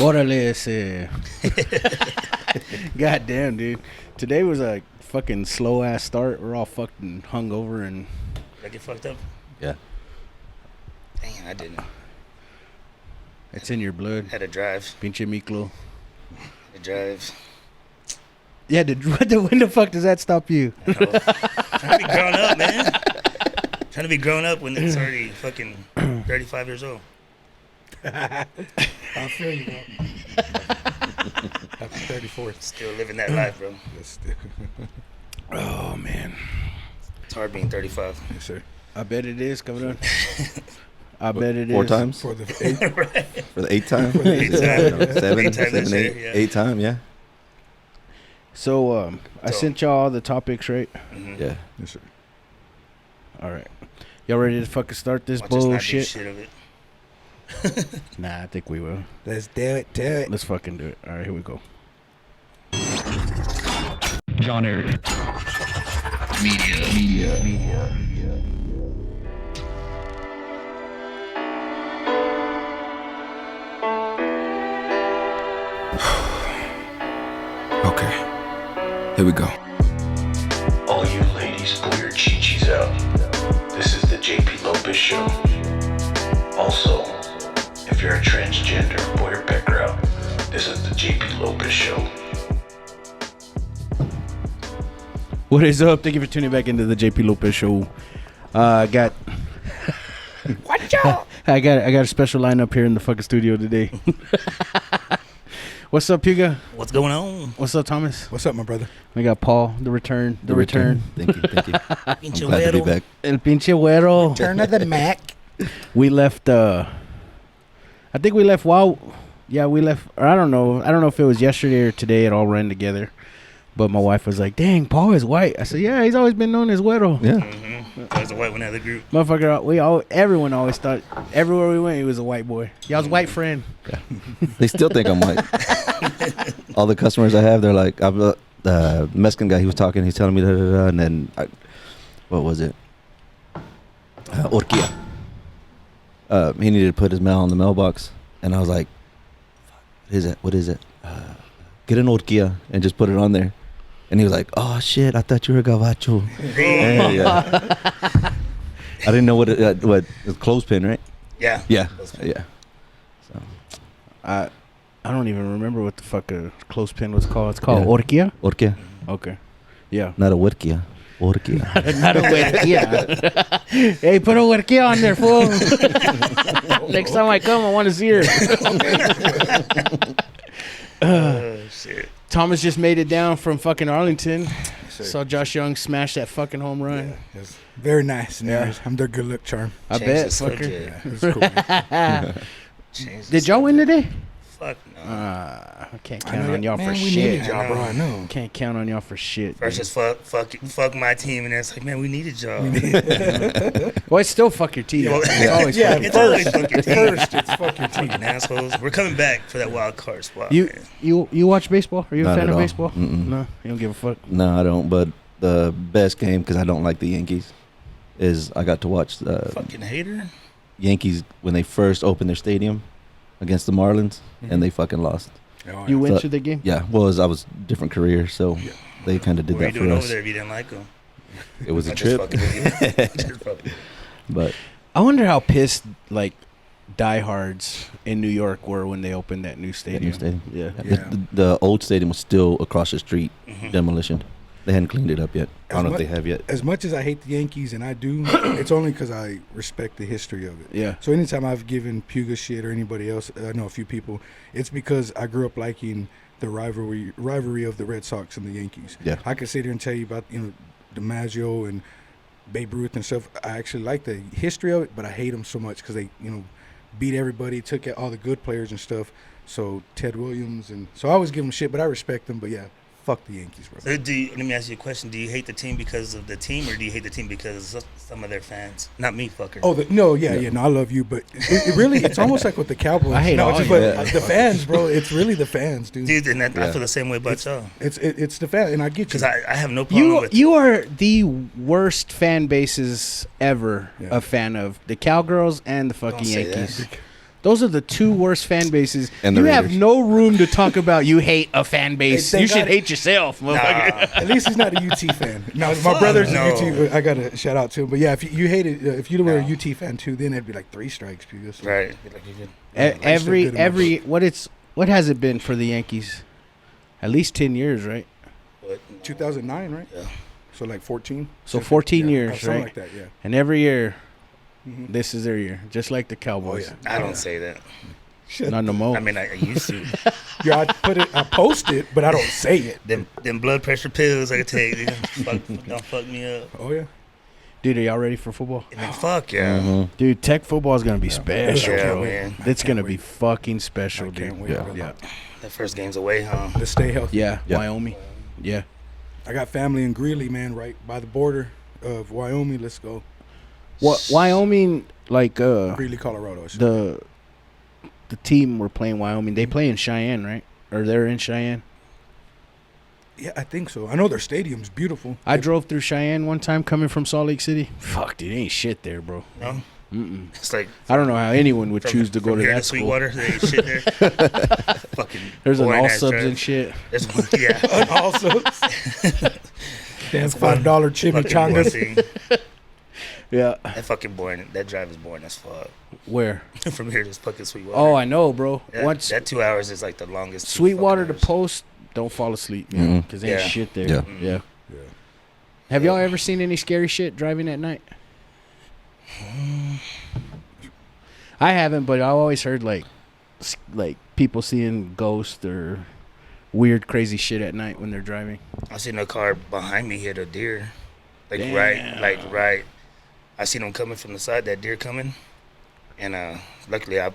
Órale ese. God damn, dude. Today was a fucking slow ass start. We're all fucking hungover and. Did I get fucked up? Yeah. Dang, I didn't. It's in your blood. Had to drive. Pinche Miklo. Had to drive. Yeah, when the fuck does that stop you? Trying to be grown up, man. Trying to be grown up when it's already fucking 35 years old. I feel you, bro. Happy 34th. Still living that life, bro. Oh, man. It's hard being 35. Yes, sir. I bet it is coming on. I bet it is. 4 times? For the eighth. Right. For the 8th time? For the 8th time. Seven, 8th time this year, yeah. 8th time, yeah. So, I sent y'all all the topics, right? Mm-hmm. Yeah. Yes, sir. All right. Y'all ready to fucking start this Watch us not do bullshit? shit of it. Nah, I think we will. Let's do it. Let's fucking do it. All right, here we go. Genre. Media. Okay. Here we go. All you ladies, pull your chi-chis out. This is the JP Lopez Show. Also, if you're a transgender, pull your pecker out. This is the JP Lopez Show. What is up? Thank you for tuning back into the JP Lopez Show. I got a special lineup here in the fucking studio today. What's up, Puga? What's going on? What's up, Thomas? What's up, my brother? We got Paul, the return. Thank you. I'm glad to be back. El pinche güero. Turn of the Mac. We left, I think we left we left, or I don't know if it was yesterday or today. It all ran together. But my wife was like, dang, Paul is white. I said, yeah, he's always been known as güero. Yeah. Mm-hmm. I was the white one out of the group. Motherfucker, everyone always thought, everywhere we went, he was a white boy. Y'all's white friend. They still think I'm white. All the customers I have, they're like, I'm the Mexican guy, he was talking, he's telling me da-da-da, and then, what was it? Orquilla. He needed to put his mail in the mailbox, and I was like, what is it? Get an Orquilla and just put it on there. And he was like, oh shit, I thought you were a gabacho. Yeah. I didn't know what a clothespin, right? Yeah. Yeah. Yeah. So I don't even remember what the fuck a clothespin was called. It's called Orquilla? Orquilla. Okay. Yeah. Not a Whitkia. Orquilla. Not a Orquilla. Hey, put a Orquilla on there, fool. Next time I come, I want to see her. Shit. Thomas just made it down from fucking Arlington. Sir. Saw Josh Young smash that fucking home run. Yeah, it's very nice. Yeah. I'm their good luck charm. I Change bet, the subject. fucker. Yeah, it was cool, man. Change the Did y'all win today? Fuck no. I can't I count know on y'all man, for we shit. needed y'all, bro. I know. Can't count on y'all for shit. First dude. just fuck my team, and then it's like, man, we needed y'all. Well, it's still fuck your team. Well, It's always yeah, fuck it's always fuck your team. First, it's fuck your team. Fucking assholes. We're coming back for that wild card spot. you. Man. You watch baseball? Are you a Not fan at of all. baseball? Mm-mm. No, you don't give a fuck. No, I don't. But the best game, because I don't like the Yankees, is I got to watch the Fucking hater. Yankees when they first opened their stadium against the Marlins, Mhm. and they fucking lost. Oh, You yeah. went So- to the game? Yeah, well, I was different career, so Yeah. they kind of did What were you that doing for over us. there if you didn't like them? It was a I'm just trip, fucking with you. Just fucking. but I wonder how pissed like diehards in New York were when they opened that new that stadium. new stadium. Yeah. Yeah. The old stadium was still across the street, Mhm. demolition. They hadn't cleaned it up yet. I don't know if they have yet. As much as I hate the Yankees, and I do, it's only because I respect the history of it. Yeah. So anytime I've given Puga shit or anybody else, I know a few people, it's because I grew up liking the rivalry of the Red Sox and the Yankees. Yeah. I could sit here and tell you about DiMaggio and Babe Ruth and stuff. I actually like the history of it, but I hate them so much because they beat everybody, took out all the good players and stuff. So Ted Williams, and so I always give them shit, but I respect them. But yeah, fuck the Yankees, bro. So let me ask you a question. Do you hate the team because of the team, or do you hate the team because of some of their fans? Not me, fucker. Oh, no, I love you, but it really, it's almost like with the Cowboys. I hate no, all just, you. but the fans, bro. It's really the fans, dude. Dude, and I Yeah. feel the same way about y'all. It's the fans, and I get you. Because I have no problem with You are the worst fan bases ever Yeah. a fan of the Cowgirls and the fucking Don't say Yankees. that. Those are the two worst fan bases. And the you have Raiders. no room to talk about you hate a fan base. Hey, You thank should God- hate yourself, motherfucker. At least he's not a UT fan. No, my brother's no. a UT. I got to shout out to him. But yeah, if you hated, if you were a UT fan too, then it'd be like 3 strikes. Because Right. Like you could- What has it been for the Yankees? At least 10 years, right? but, 2009, right? Yeah. So like 14. So 14 Yeah, years, something right? like that. Yeah. And every year, Mhm. this is their year, just like the Cowboys. yeah. I don't say that. Not no more. I mean, I used to. Yeah, I post it, but I don't say it. Them blood pressure pills I could take. They don't fuck me up. Oh yeah. Dude, are y'all ready for football? And then fuck yeah. Mhm. Dude, Tech football is gonna be special, Yeah, bro. man. It's gonna wait. be fucking special, I dude. can't wait. Yeah. Yeah, That first game's away, huh? To stay healthy. yeah, Yeah. Wyoming. Yeah. I got family in Greeley, man, right by the border of Wyoming. Let's go. What Wyoming? Like Greeley, Colorado. the team we're playing Wyoming. They play in Cheyenne, right? Or they're in Cheyenne. Yeah, I think so. I know their stadium's beautiful. I drove through Cheyenne one time coming from Salt Lake City. Fuck, dude, ain't shit there, bro. No, Mm-mm. it's like I don't know how anyone would choose to go from to here that school. Sweetwater. They ain't shit there. Fucking. There's an boring all ass subs drive. and shit. There's yeah. Also, that's $5 Fucking boring chimichangas. thing. Yeah. That fucking boring. That drive is boring as fuck. Where? From here to fucking Sweetwater. Oh, I know, bro. that, Once that 2 hours is like the longest. 2 Sweetwater to fucking hours. Post, don't fall asleep, man, Mhm. because ain't Yeah. shit there. Yeah. Yeah. Yeah. Have y'all ever seen any scary shit driving at night? I haven't, but I've always heard like people seeing ghosts or weird, crazy shit at night when they're driving. I seen a car behind me hit a deer. Like Damn. right. I seen him coming from the side, that deer coming. And luckily I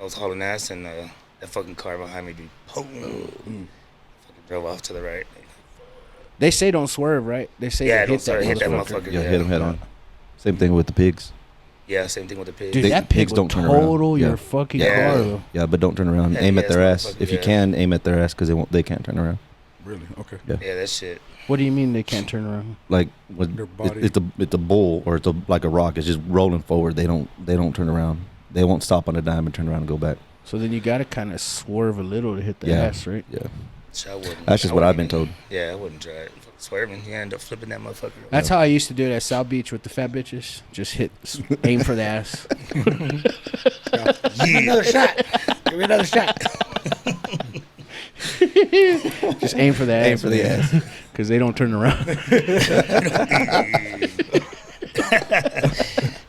was hauling ass and that fucking car behind me dude fucking drove off to the right. They say don't swerve, right? They say Yeah, hit don't swerve, hit that motherfucker. motherfucker. Yeah, hit them head on. Same thing with the pigs. Yeah, same thing with the pig. Dude, They- that pig pigs would don't turn around. total your Yeah. fucking Yeah. car, though. Yeah, but don't turn around. Yeah, Aim at yes, their ass. motherfucker, If you yeah. can, aim at their ass because they can't turn around. Really? Okay. Yeah, that shit. What do you mean they can't turn around? Like Their body. it's a bull or it's like a rock. It's just rolling forward. They don't turn around. They won't stop on a dime and turn around and go back. So then you got to kind of swerve a little to hit the Yeah. ass, right? Yeah, So I wouldn't. that's just what I've been told. Yeah, I wouldn't try it. Swerving, you end up flipping that motherfucker. That's how I used to do it at South Beach with the fat bitches. Just aim for the ass. Yeah. Another shot. Give me another shot. Just aim for the ass. Aim for the ass. Because they don't turn around.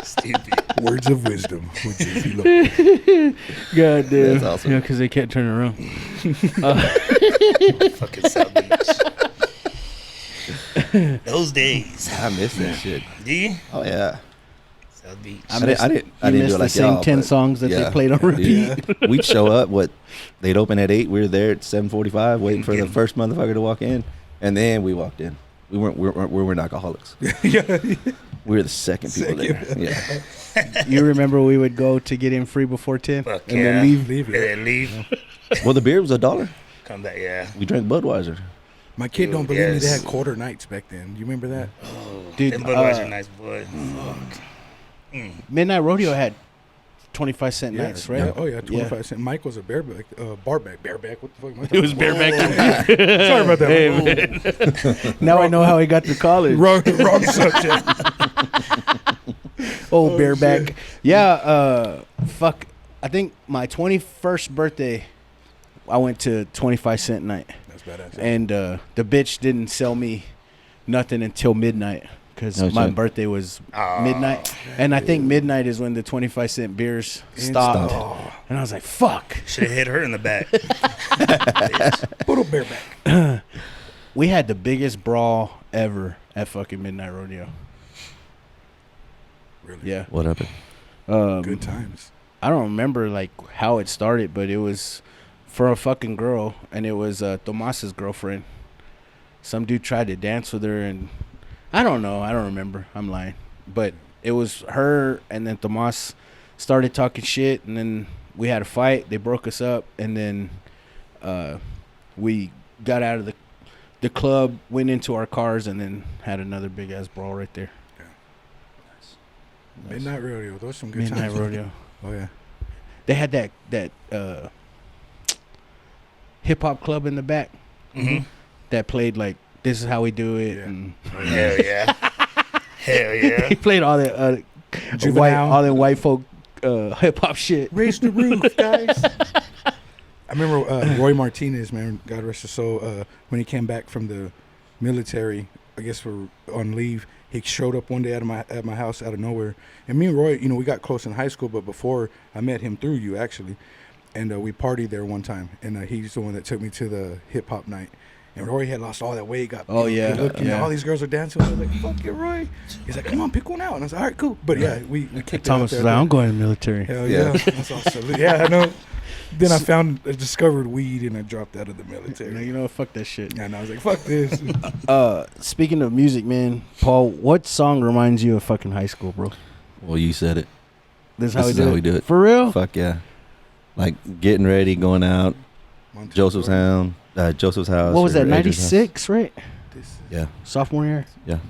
Stupid. Words of wisdom. with JP Lopez. God damn. That's awesome. Yeah, because they can't turn around. Fucking South Beach. Those days. I miss that shit. Do you? Oh yeah. South Beach. I didn't You do missed it the like same y'all, 10 but songs that they yeah. played on repeat. Yeah. We'd show up. They'd open at 8. We were there at 7:45, waiting for the first motherfucker to walk in, and then we walked in. We weren't alcoholics. Yeah. We were the second people there. Yeah. You remember we would go to get in free before 10? Fuck and yeah. then leave? Leave Yeah, it. leave. Well, the beer was $1. Come back, yeah. We drank Budweiser. My kid don't believe me. They Yes. had quarter nights back then. You remember that? Oh, Dude, them Budweiser nice, boy. Fuck. Midnight Rodeo had 25-cent nights, right? Yeah. Oh yeah, 25 cent. Mike was a bareback, bareback. What the fuck? Am I It was talking bareback. Sorry about that. Hey, man. Now I know how he got to college. Wrong subject. Oh, bareback. Yeah, fuck. I think my 21st birthday, I went to 25-cent night. That's badass. And the bitch didn't sell me nothing until midnight because No my shit. birthday was Oh, midnight. And I think midnight is when the 25-cent beers stopped. And I was like, fuck. should have hit her in the back. Little bareback. We had the biggest brawl ever at fucking Midnight Rodeo. Really? Yeah. What happened? Good times. I don't remember like how it started, but it was for a fucking girl, and it was Tomas's girlfriend. Some dude tried to dance with her, and I don't know. I don't remember. I'm lying. But it was her, and then Tomas started talking shit, and then we had a fight. They broke us up, and then we got out of the club, went into our cars, and then had another big ass brawl right there. Midnight rodeo. Those are some good Midnight times. Rodeo. Oh yeah. they had that hip hop club in the back that played like This Is How We Do It. And Hell yeah. Hell yeah. he played all that white folk hip hop shit. Raise the roof, guys. I remember Roy Martinez, man, God rest his soul, when he came back from the military, I guess for on leave, he showed up one day at my house out of nowhere. And me and Roy, we got close in high school, but before I met him through you, actually. And we partied there one time. And he's the one that took me to the hip-hop night. And Roy had lost all that weight, got all these girls were dancing. I was like, fuck you, Roy. He's like, come on, pick one out. And I was like, all right, cool. But yeah, we kicked Thomas it was like, I'm going to the military. Hell yeah. That's awesome. Yeah, I know. Then I discovered weed and I dropped out of the military. Fuck that shit. Yeah, and I was like, fuck this. Speaking of music, man, Paul, what song reminds you of fucking high school, bro? Well, you said it. This is how we do it. For real? Fuck yeah. Like getting ready, going out, Joseph's house. What was that, 96, right? Yeah. Sophomore year? Yeah.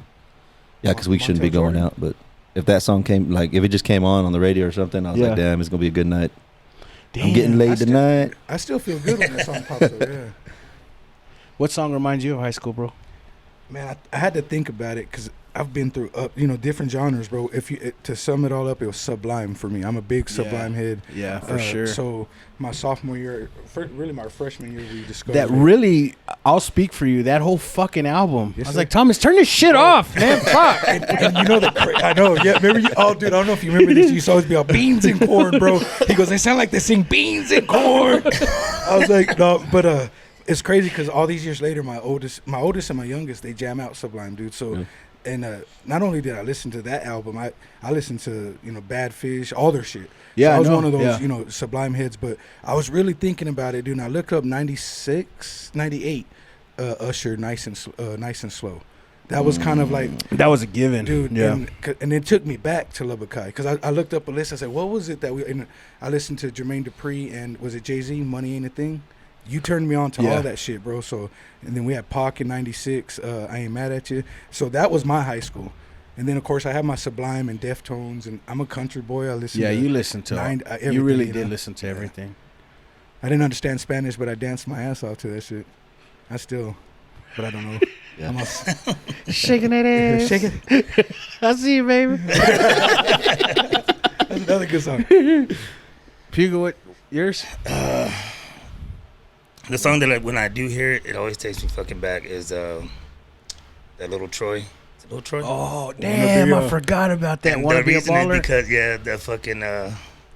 Yeah, because we shouldn't be going out. But if that song came, like if it just came on the radio or something, I was like, damn, it's going to be a good night. Damn, I'm getting laid tonight. I still feel good when that song pops up, yeah. What song reminds you of high school, bro? Man, I had to think about it because I've been through different genres, bro. To sum it all up, it was Sublime for me. I'm a big Sublime head. Yeah, for sure. So my sophomore year, really my freshman year, we discovered that. Really, I'll speak for you. That whole fucking album. Yes, I was sir. like, Thomas, turn this shit off, man. Fuck. And I know. Yeah, remember you? Oh, dude, I don't know if you remember this. You used to always be all beans and corn, bro. He goes, they sound like they sing beans and corn. I was like, no, but it's crazy because all these years later, my oldest and my youngest, they jam out Sublime, dude. So. And not only did I listen to that album, I listened to Bad Fish, all their shit. Yeah, so I was one of those Sublime heads. But I was really thinking about it, dude. And I looked up 96, 98, Usher, Nice and Slow. That was kind of like that was a given, dude. Yeah. And it took me back to Lil Kai because I looked up a list. I said, what was it that we? And I listened to Jermaine Dupri and was it Jay-Z? Money Ain't a Thing. You turned me on to all that shit, bro. So, and then we had Pac in 96. I Ain't Mad at You. So that was my high school. And then, of course, I have my Sublime and Deftones. And I'm a country boy. I listen to you listen to everything. You really did listen to everything. I didn't understand Spanish, but I danced my ass off to that shit. But I don't know. Yeah. Shaking that ass. Shake it. I see you, baby. That's another good song. Puga, what yours? The song that when I do hear it, it always takes me fucking back is that Little Troy. Is it Little Troy? Oh, damn, I forgot about that. Wanna Be a Baller? Because, the fucking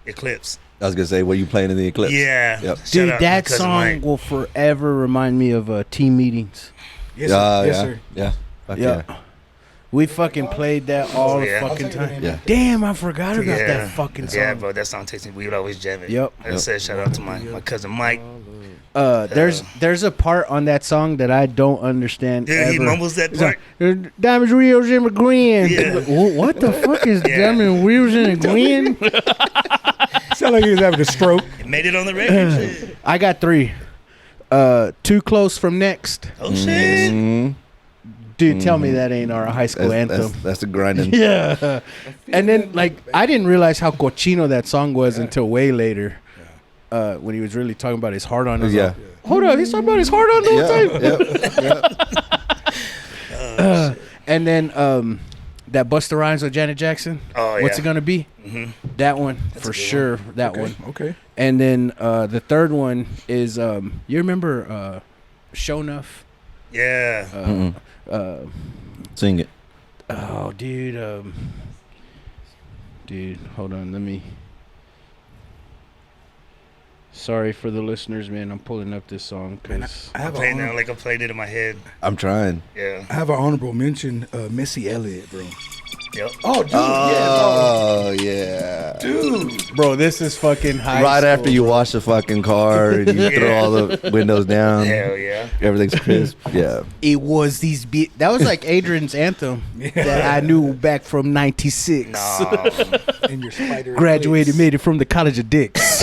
Eclipse. I was going to say, were you playing in the Eclipse? Yeah. Yep. Dude, that song will forever remind me of team meetings. Yes, sir. Yes, sir. Yeah. Fuck yeah. We fucking played that all the fucking time. Yeah. Damn, I forgot about that fucking song. Yeah, bro, that song takes me. We would always jam it. Yep. Like I said, shout out to my cousin Mike. There's a part on that song that I don't understand. Dude, ever. he mumbles that part. Diamonds, Rios, and McGreen. Yeah. What the fuck is Diamond, Rios, and McGreen? Sound like he was having a stroke. It made it on the record. I got 3. Too Close from Next. Oh shit. Mm-hmm. Dude, tell me that ain't our high school anthem. That's the grinding. Yeah. And then, I didn't realize how cochino that song was until way later. When he was really talking about his heart on. Yeah. Hold up, he's talking about his heart on the whole time. And then that Busta Rhymes with Janet Jackson. Oh yeah. What's it gonna be? Mm-hmm. That one for sure. That one. Okay. And then the third one is you remember Show Enough? Yeah. Sing it. Oh, dude. Hold on. Let me. Sorry for the listeners, man. I'm pulling up this song because I played now like I played it in my head. I'm trying. Yeah. I have an honorable mention, Missy Elliott, bro. Yep. Oh, dude. Oh, yeah. Dude. bro, this is fucking high. Right school, after you wash the fucking car and you throw all the windows down. Hell yeah. Everything's crisp. Yeah. It was these that was like Adrian's anthem that I knew back from 96. No. And your spider. Graduated, made it from the College of Dicks.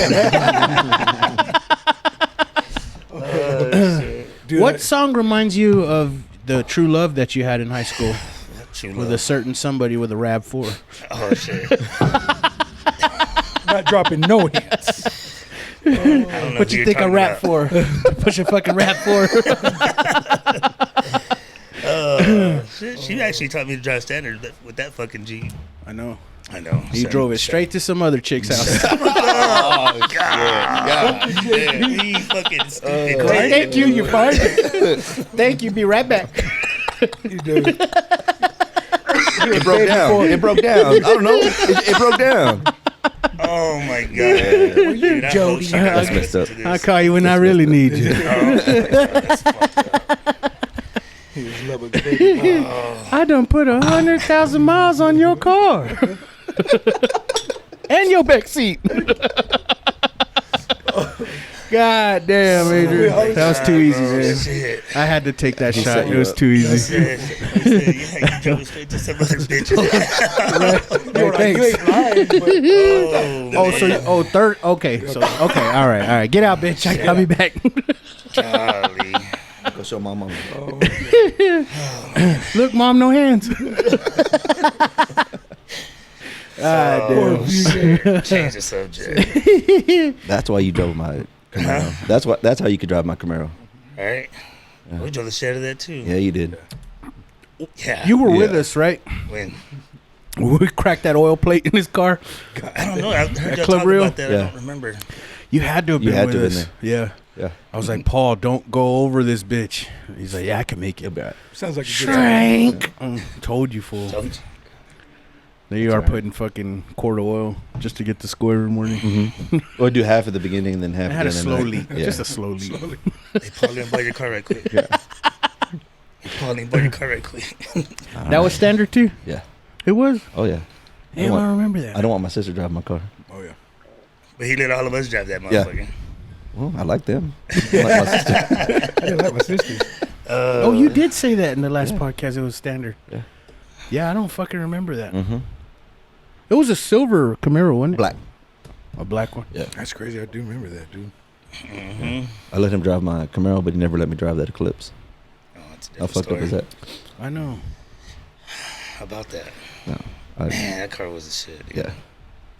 Dude, What song reminds you of the true love that you had in high school True with love. a certain somebody with a RAV4? Oh shit. not dropping no hints. I don't know What who you you're think I talking rap about. for? Push a fucking rap for. She actually taught me to drive standard with that fucking Jeep. I know. I know. He drove it straight to some other chick's house. Oh, God. Yeah, he fucking stupid. Thank you. You fired it. Thank you. Be right back. You do. It broke down. It broke down. I don't know. It broke down. Oh, my God. Dude, I hope Jody? she doesn't That's messed listen up. to this. I'll call you when I really need you. That's fucked up. He was loving baby. I done put 100,000 miles on your car. And your back seat. God damn, Adrian. That was too easy, man. Shit. I had to take that shot. set It you was up. too I easy. said, yeah, you drove it straight to some other bitches. You're like, you ain't lying, but Oh, so third. Okay, so okay, all right. Get out, bitch. I'll be back. Golly. Go show my mama. Look, mom, no hands. Ah, damn. Change the subject. That's why you drove my Camaro. That's how you could drive my Camaro. All right. We drove the shit out of that, too. Yeah, you did. Yeah. You were with Yeah. us, right? When? When we cracked that oil plate in his car. I don't know. I heard y'all Club talk Reel? about that. Yeah. I don't remember. You had to have You been had with to have us. been Yeah. Yeah. I was like, Paul, don't go over this bitch. He's like, yeah, I can make it. You'll be all right. sounds like a good time. Shrink. Told you, fool. Told you. There you are right. putting fucking quart of oil just to get the score every morning. Mm-hmm. Or do half at the beginning and then half I at had the a end. slow and leak. then- Yeah. Just a slow leak. Hey, Pauline, buy your car right quick. Yeah. Hey, Pauline, buy your car right quick. That was standard too? Yeah. It was? Oh yeah. Damn, I remember that. I don't want my sister driving my car. Oh yeah. But he let all of us drive that Yeah. motherfucker. Well, I like them. I like my sister. I didn't like my sisters. Oh, you did say that in the last Yeah. podcast. It was standard. Yeah. Yeah, I don't fucking remember that. Mm-hmm. It was a silver Camaro, wasn't it? Black. A black one. Yeah. That's crazy. I do remember that, dude. Mm-hmm. I let him drive my Camaro, but he never let me drive that Eclipse. Oh, it's a How different fucked story. up is that? I know. How about that? No. Man, that car was a shit. Dude. Yeah.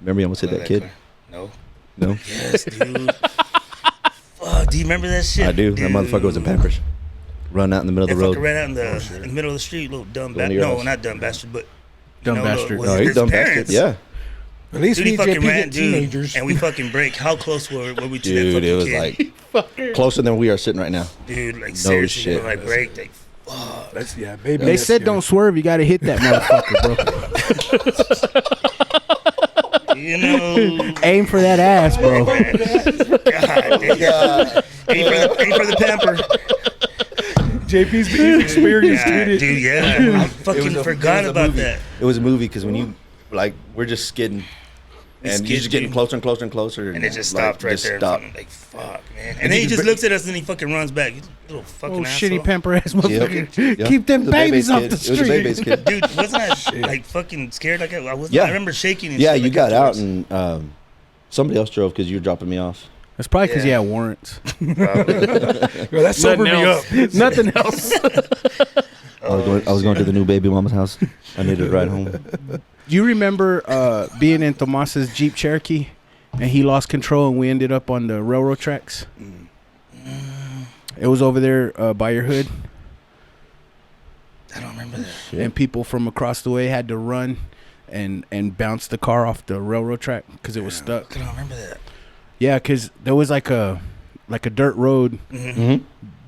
Remember you almost hit Love that kid? car. No. No? Yes, dude. Fuck, do you remember that shit? I do. That motherfucker was in Dude. Pampers. Run out in the middle That of the fucker road. ran out in the middle of the street, little dumb Going to bastard. your No, house. not dumb bastard, but Dumb bastard. was No, it he's his dumb parents? bastard. Yeah. At least Dude, we he fucking JP ran, get dude, teenagers. and we fucking break. How close were we to that Dude, fucking it was kid? like closer than we are sitting right now. Dude, like no seriously, shit. we like break. Like, fuck. That's baby. They that's said scary. don't swerve. You got to hit that motherfucker, bro. You know, Aim for that ass, bro. God damn. Aim for the pamper. JP's been experienced, Yeah, dude. dude, yeah. I fucking forgot about that. It was a movie because when you, like, we're just skidding. We And skid, you're just getting dude. closer and closer and closer. And it just like, stopped right just there. Stopped. I'm like, fuck, man. And And then you he just br- looks at us and he fucking runs back. You little fucking Oh, asshole. shitty pamper ass motherfucker. Yep. Keep them It was a babies off kid. the It was a street. baby's kid. Dude, wasn't I like fucking scared? Like I was. Yeah. I remember shaking. And Yeah, shit, you like, got out afterwards. and somebody else drove because you were dropping me off. That's probably because Yeah. he had warrants. Probably. Yo, that sobered me up. Nothing else. I was going to the new baby mama's house. I needed a ride home. Do you remember being in Tomas's Jeep Cherokee and he lost control and we ended up on the railroad tracks? It was over there by your hood, I don't remember that. Shit. and people from across the way had to run and bounce the car off the railroad track because it was stuck. I don't remember that. Yeah, because there was like a dirt road Mm-hmm.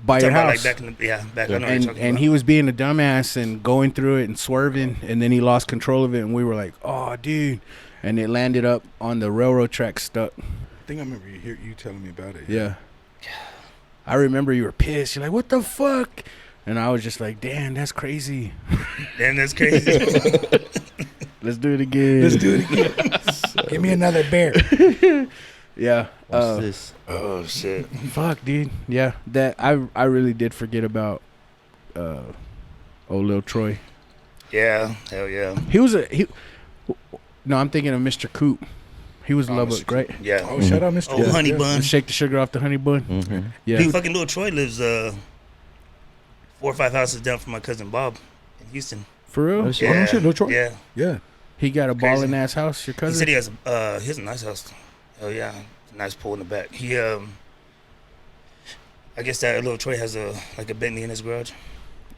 by your Talking about, house. like back in the back. I know what you're talking And about. he was being a dumbass and going through it and swerving, and then he lost control of it, and we were like, "Oh, dude!" And it landed up on the railroad track, stuck. I think I remember you telling me about it. Yeah. I remember you were pissed. You're like, "What the fuck?" And I was just like, "Damn, that's crazy. Damn, that's crazy. Let's do it again." Let's do it again. Give me another bear. Yeah. What's this? Oh shit. Fuck, dude. Yeah. That I really did forget about old Lil Troy. Yeah. Hell yeah. He was No, I'm thinking of Mr. Coop. He was Oh, Lubbock, Mr. right? Yeah. Oh, shout out, Mr. Oh, Yeah. honey Yeah. bun. And shake the sugar off the honey bun. Mm-hmm. Yeah. Dude, fucking little Troy lives 4 or 5 houses down from my cousin Bob in Houston. For real? Oh, shit. Yeah. shit, Lil Troy? Yeah. Yeah. He got a Crazy. balling ass house. Your He cousin? said he has a nice house. Oh yeah, nice pool in the back. He I guess that little Troy has a Bentley in his garage.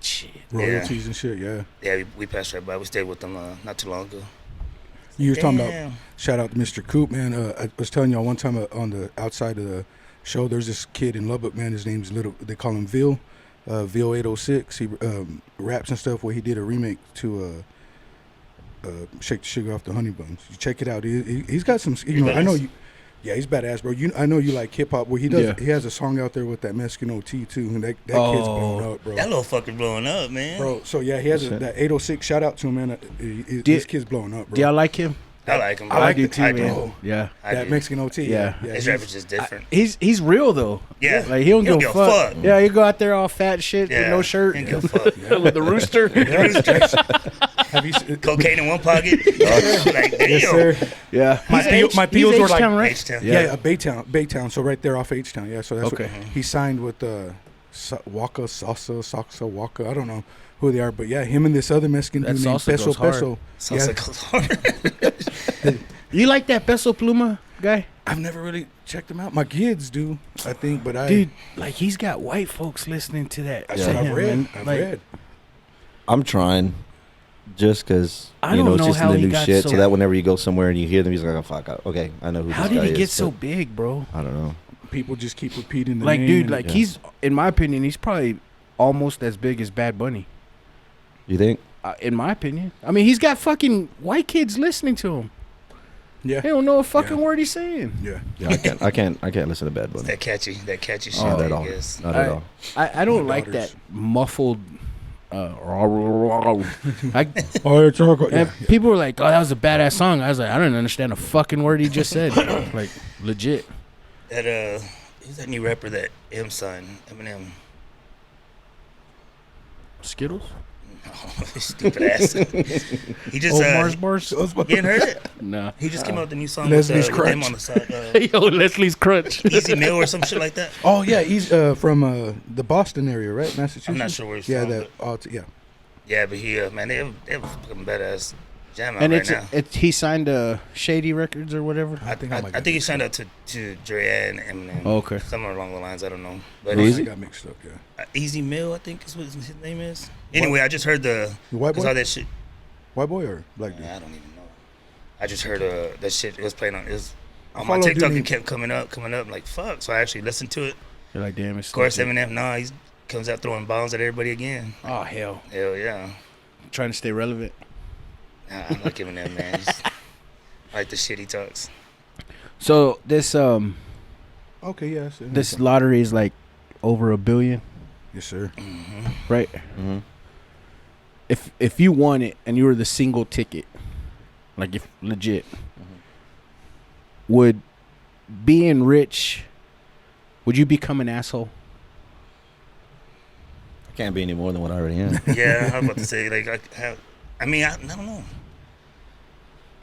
Shit. Royalties and shit. Yeah. Yeah, we passed right by. We stayed with them not too long ago. You were talking Damn. about, shout out to Mr. Coop, man. I was telling y'all one time on the outside of the show, there's this kid in Lubbock, man. His name's they call him Vil 806. He raps and stuff. Where he did a remake to Shake the Sugar Off the Honey Buns. You check it out. He's got some. You know, I know you. Yeah, he's badass, bro. I know you like hip hop. Well, he does. Yeah. He has a song out there with that Mexican OT too, and that kid's blowing up, bro. That little fucker blowing up, man. Bro, so yeah, he has that 806. Shout out to him, man. This kid's blowing up, bro. Do y'all like him? I like him. I like do the too, type, man. bro. Yeah. That Mexican OT. Yeah. His rap is just different. He's real though. Yeah. Like he don't give a fuck. fuck. Yeah, you go out there all fat and shit Yeah. with no shirt. Ain't give a fuck. With the rooster. Have you? Cocaine in one pocket. Like, damn. Yes, sir. Yeah. My peels were like H-Town, right? H-Town. Yeah, Baytown. So right there off H-Town. Yeah, so that's Okay. what he signed with Waka, Salsa, Waka. I don't know who they are, but yeah, him and this other Mexican That dude named salsa Peso goes hard. Peso. Salsa Yeah, goes hard. You like that Peso Pluma guy? I've never really checked him out. My kids do, I think, but Dude, like he's got white folks listening to that. That's Yeah. what I've Damn, read. man. I've Like, read. I'm trying, just because I you don't know it's know just how in the he new got shit. so- So that whenever you go somewhere and you hear them, he's like, "Oh fuck, okay, I know who How this did guy he is." get so but big, bro? I don't know. People just keep repeating the Like, name. dude, and- like Yeah. he's, in my opinion, he's probably almost as big as Bad Bunny. You think? In my opinion, I mean, he's got fucking white kids listening to him. They yeah, don't know a fucking Yeah. word he's saying. yeah. Yeah, I can't listen to Bad Bunny. That catchy shit. Not I at all. guess. Not at all. I don't My like daughters. that muffled. I, Oh, it's all good. and Yeah, people were like, "Oh, that was a badass song." I was like, "I don't understand a fucking word he just said." Like, legit. That who's that new rapper that M signed? Eminem. Skittles. Stupid ass. He just Oh, Mars bars. you ain't heard it? Nah. He just came out with the new song Leslie's with him Crunch. on the side. Yo, Leslie's Crunch. Easy Mill or some shit like that. Oh yeah, he's from the Boston area, right? Massachusetts. I'm not sure where he's Yeah, from. that. but- Yeah. Yeah, but he man, they have a fucking badass jam out And right now. he signed Shady Records or whatever. I think I might. I think he signed up to Dre and Eminem. Oh, okay. Somewhere along the lines, I don't know. But Who is I he? got mixed up. Yeah. Easy Mill, I think is what his name is. Anyway, I just heard The white all boy. that shit. White boy or black dude? I don't even know. I just heard that shit. It was playing on. It was on I my follow TikTok. dude It kept coming up. I'm like, fuck. So I actually listened to it. You're like, damn, it's Of course, legit. Eminem. He comes out throwing bombs at everybody again. Oh hell, Hell yeah. trying to stay relevant. I like Eminem, man. I like the shit he talks. So this Okay, yeah. this lottery is like over $1 billion, Yes, sir. right? Mm-hmm. If you won it and you were the single ticket, like if legit, would being rich, would you become an asshole? I can't be any more than what I already am. Yeah, I was about to say like I mean I don't know.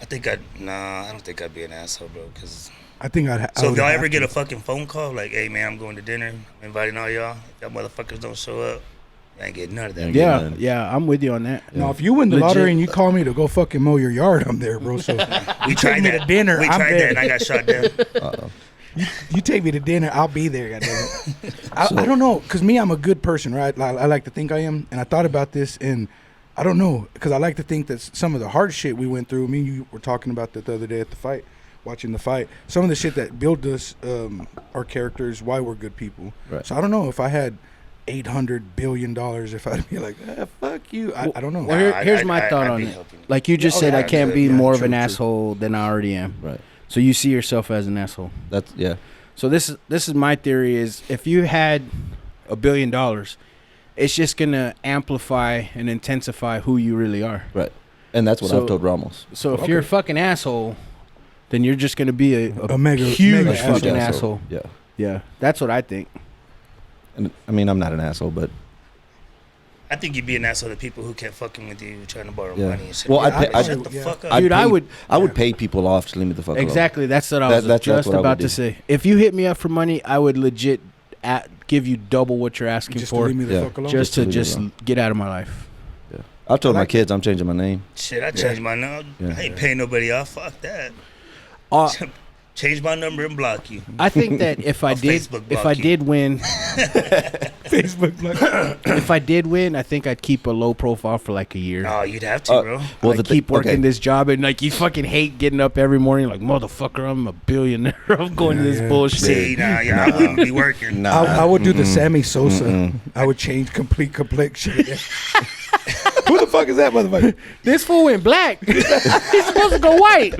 I don't think I'd be an asshole, bro. Cause I think I'd. so if y'all ever get a fucking phone call like, "Hey man, I'm going to dinner. I'm inviting all y'all. If y'all motherfuckers don't show up, you ain't getting none of that." Yeah. Yeah, none. yeah, I'm with you on that. No, if you win the Legit. lottery and you call me to go fucking mow your yard, I'm there, bro. So We tried me that. to dinner, We I'm tried there. that, and I got shot down. Uh-oh. you take me to dinner, I'll be there. Goddammit. I don't know, cause me, I'm a good person, right? I like to think I am, and I thought about this, and I don't know, cause I like to think that some of the hard shit we went through. Me and you were talking about that the other day at the fight, watching the fight. Some of the shit that built us, our characters, why we're good people. Right. So I don't know if I had $800 billion, if I'd be like, fuck you. I don't know. Well, here- Nah, here's I'd- my I'd- thought I'd on be it. helping. Like you just Yeah, said, okay, I can't be yeah, more of true, an true. asshole than I already am. Right. So you see yourself as an asshole. That's yeah. So this is my theory: is if you had $1 billion, it's just gonna amplify and intensify who you really are. Right. And that's what So- I've told Ramos. So if you're a fucking asshole, then you're just gonna be a mega huge mega fucking Huge asshole. Yeah. Yeah, that's what I think. And I mean, I'm not an asshole, but I think you'd be an asshole to people who kept fucking with you, trying to borrow Yeah. money and shit. Well, Like, I'd pay- shut the yeah. fuck up. I'd Dude, I pay- would- I would pay people off to leave me the fuck alone. Exactly. That's what I was That's just what I would about do. to say. If you hit me up for money, I would legit give you double what you're asking just to for, leave me the Yeah. fuck alone. just to Just to leave me just alone. get out of my life. I've told my kids I'm changing my name. Shit, I changed my number. Yeah. I ain't paying nobody off. Fuck that. Uh, Change my number and block you. I think that if I did win, Facebook block. if I did win, I think I'd keep a low profile for like a year. Oh, you'd have to, bro. Well, I keep working this job, and like you fucking hate getting up every morning. Like motherfucker, I'm a billionaire. I'm going to this bullshit. See, I wouldn't be working. Nah. I would do the Sammy Sosa. I would change complete complexion. Who the fuck is that motherfucker? This fool went black. He's supposed to go white.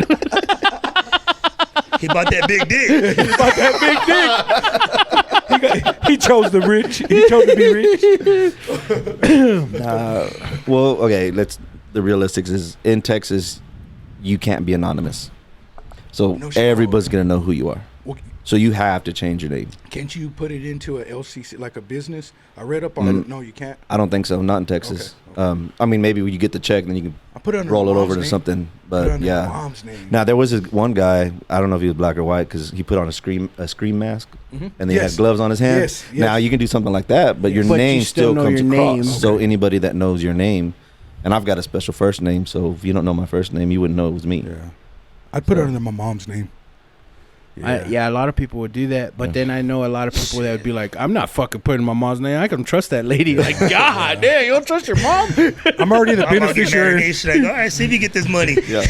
He bought that big dick. About that big dick. He chose the rich. He chose to be rich. Well, okay. The realistics is in Texas, you can't be anonymous, so No shit. everybody's gonna know who you are. Well, So you have to change your name. can't you put it into a LCC, like a business? I read up on it. No, you can't. I don't think so. Not in Texas. Okay. I mean, maybe when you get the check, then you can I put it under roll my it over mom's to name. something. Put it But under yeah. my mom's name. Now there was this one guy. I don't know if he was black or white because he put on a scream mask, and then he Yes. had gloves on his hands. Yes, yes. Now you can do something like that, but your But you name still still know comes your across. name. So anybody that knows your name, and I've got a special first name, so if you don't know my first name, you wouldn't know it was me. Yeah. I'd put it So- under my mom's name. Yeah, a lot of people would do that, but then I know a lot of people that would be like, "I'm not fucking putting my mom's name. I can trust that lady." Like, God damn, you don't trust your mom? I'm already the I'm gonna get married. beneficiary. She's like, all right, see if you get this money. Yeah.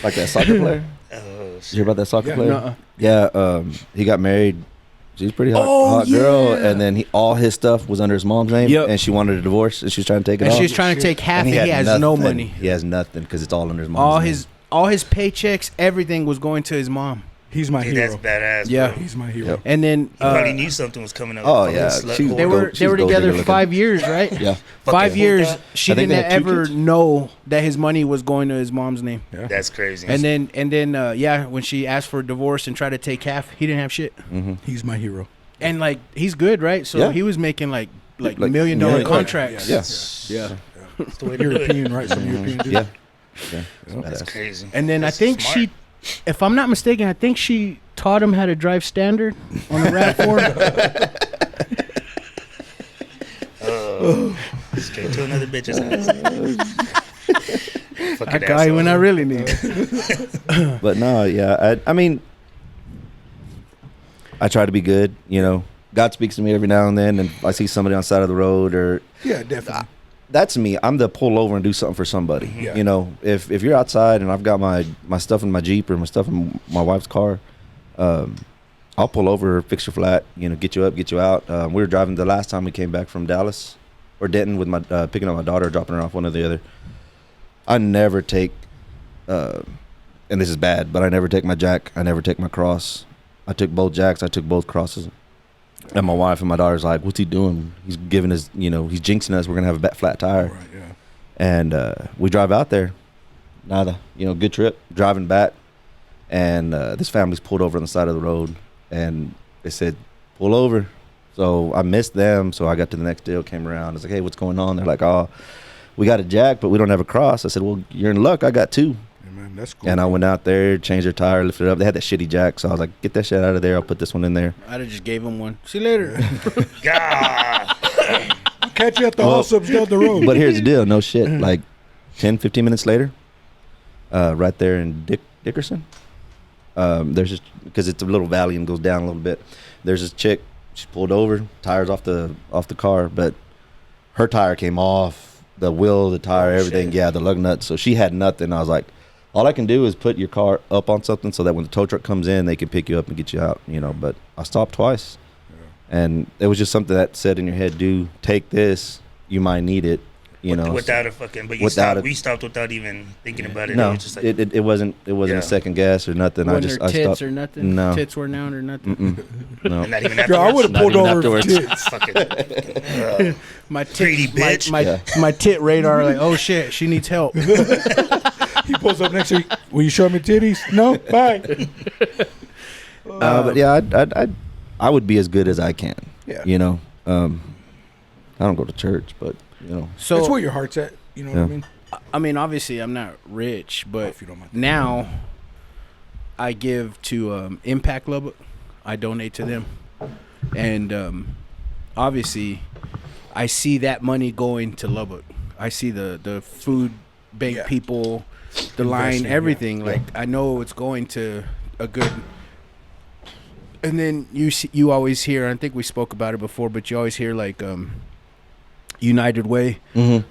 Like that soccer player. Oh, Did you hear about that soccer Yeah. player? Nuh-uh. Yeah. He got married. She's a pretty hot, Oh, hot girl, yeah. and then all his stuff was under his mom's name, Yep. and she wanted a divorce, and she was trying to take it And off. she's trying to take half, and he had has no nothing. money. He has nothing because it's all under his mom's name. All his paychecks, everything was going to his mom. He's my dude, hero. that's badass. Yeah. Bro. He's my hero. Yep. And then He probably knew something was coming up. Oh, Fucking yeah. slut She- whore. they were She's gold together digger for looking. 5 years, right? Yeah. 5 years. Fucking She I think didn't they had 2 ever kids. know that his money was going to his mom's name. Yeah. That's crazy. And then, when she asked for a divorce and tried to take half, he didn't have shit. He's my hero. And like, he's good, right? So Yeah. he was making like Like $1 million million- contracts. Yeah. Yeah. that's the way to do it. European, right? Some European dude. Yeah. Yeah. That's Badass. crazy. And then That's I think smart. if I'm not mistaken, I think she taught him how to drive standard on a RAV4. Straight to another bitch's house. I Fucking got him when I asshole. really need it. But no, yeah. I mean, I try to be good. You know, God speaks to me every now and then, and I see somebody on the side of the road, or Yeah, definitely. that's me. I'm the pull over and do something for somebody. Yeah. You know, if you're outside and I've got my stuff in my Jeep or my stuff in my wife's car, I'll pull over, fix your flat, you know, get you up, get you out. We were driving the last time we came back from Dallas or Denton with my picking up my daughter, dropping her off, one or the other. I never take, and this is bad, but I never take my jack. I never take my cross. I took both jacks. I took both crosses. And my wife and my daughter's like, "What's he doing? He's giving us, you know, he's jinxing us. We're gonna have a flat tire." Right, yeah. And we drive out there. Nada, you know, good trip. Driving back, and this family's pulled over on the side of the road, and they said, "Pull over." So I missed them. So I got to the next deal, came around. I was like, "Hey, what's going on?" They're like, "Oh, we got a jack, but we don't have a cross." I said, "Well, you're in luck. I got 2." Yeah, man, that's cool. And I went out there, changed their tire, lifted it up. They had that shitty jack, so I was like, "Get that shit out of there. I'll put this one in there." I'd have just gave him one. See you later. God. Catch you at the Well, all-subs down the road. But here's the deal, no shit. Like 10, 15 minutes later, right there in Dickerson, there's just, because it's a little valley and goes down a little bit, there's this chick. She pulled over, tires off the car, but her tire came off, the wheel, the tire, everything. shit. Yeah, the lug nuts. So she had nothing. I was like, all I can do is put your car up on something so that when the tow truck comes in, they can pick you up and get you out, you know. But I stopped twice. And it was just something that said in your head, "Do take this. You might need it." You know, Without a fucking, but you Without stopped, it. we stopped without even thinking about it. no, It was just like, it wasn't Yeah. a second guess or nothing. Wasn't I there tits stopped. or nothing? No. Tits were down or nothing? No. not even Yo, I would afterwards. have pulled even over for afterwards. tits. Fucking, My Greedy tit, bitch. my Yeah. my tit radar, like, oh shit, she needs help. He pulls up next to you. Will you show me titties? No? Bye. But yeah, I would be as good as I can. Yeah. You know, I don't go to church, but you know, So That's where your heart's at. You know what I Yeah. mean? I mean, obviously, I'm not rich, but If you don't mind. now I give to Impact Lubbock. I donate to them, and obviously, I see that money going to Lubbock. I see the food bank people, the line, everything. Like I know it's going to a good. And then you always hear. I think we spoke about it before, but you always hear like United Way,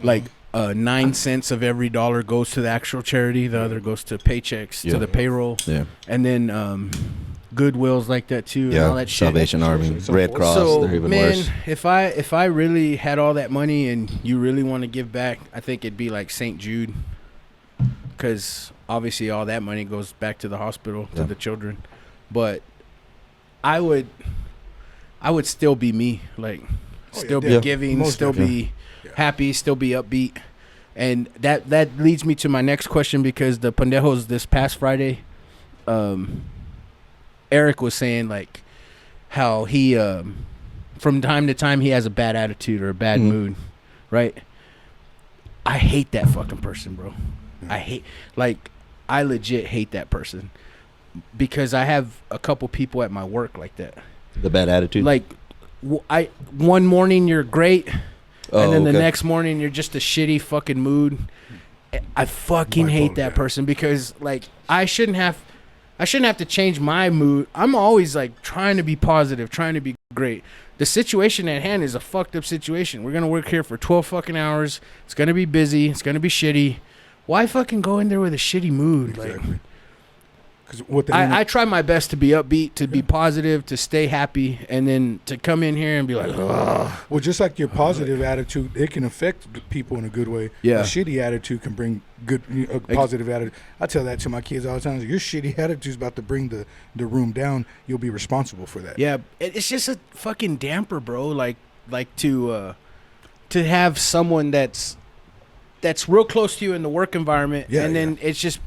like 9 cents of every dollar goes to the actual charity. The other goes to paychecks to the payroll. Yeah, and then Goodwill's like that too. And all that shit. Salvation Army, Red Cross. So they're even man, worse. if I really had all that money and you really want to give back, I think it'd be like St. Jude, because obviously all that money goes back to the hospital to the children. But I would still be me, like still be giving, still be happy, still be upbeat. And that leads me to my next question, because the Pendejos this past Friday, Eric was saying like how he from time to time he has a bad attitude or a bad mood, right? I hate that fucking person, bro. I legit hate that person, because I have a couple people at my work like that. The bad attitude? Like one morning you're great, and then the next morning you're just a shitty fucking mood. I fucking hate that person, because like I shouldn't have to change my mood. I'm always like trying to be positive, trying to be great. The situation at hand is a fucked up situation. We're going to work here for 12 fucking hours. It's going to be busy. It's going to be shitty. Why fucking go in there with a shitty mood? Exactly. Like, I try my best to be upbeat, to be positive, to stay happy, and then to come in here and be like, ugh. Well, just like your positive attitude, it can affect people in a good way. Yeah. A shitty attitude can bring a positive attitude. I tell that to my kids all the time. Your shitty attitude's about to bring the room down. You'll be responsible for that. Yeah, it's just a fucking damper, bro. Like to have someone that's real close to you in the work environment, and then it's just,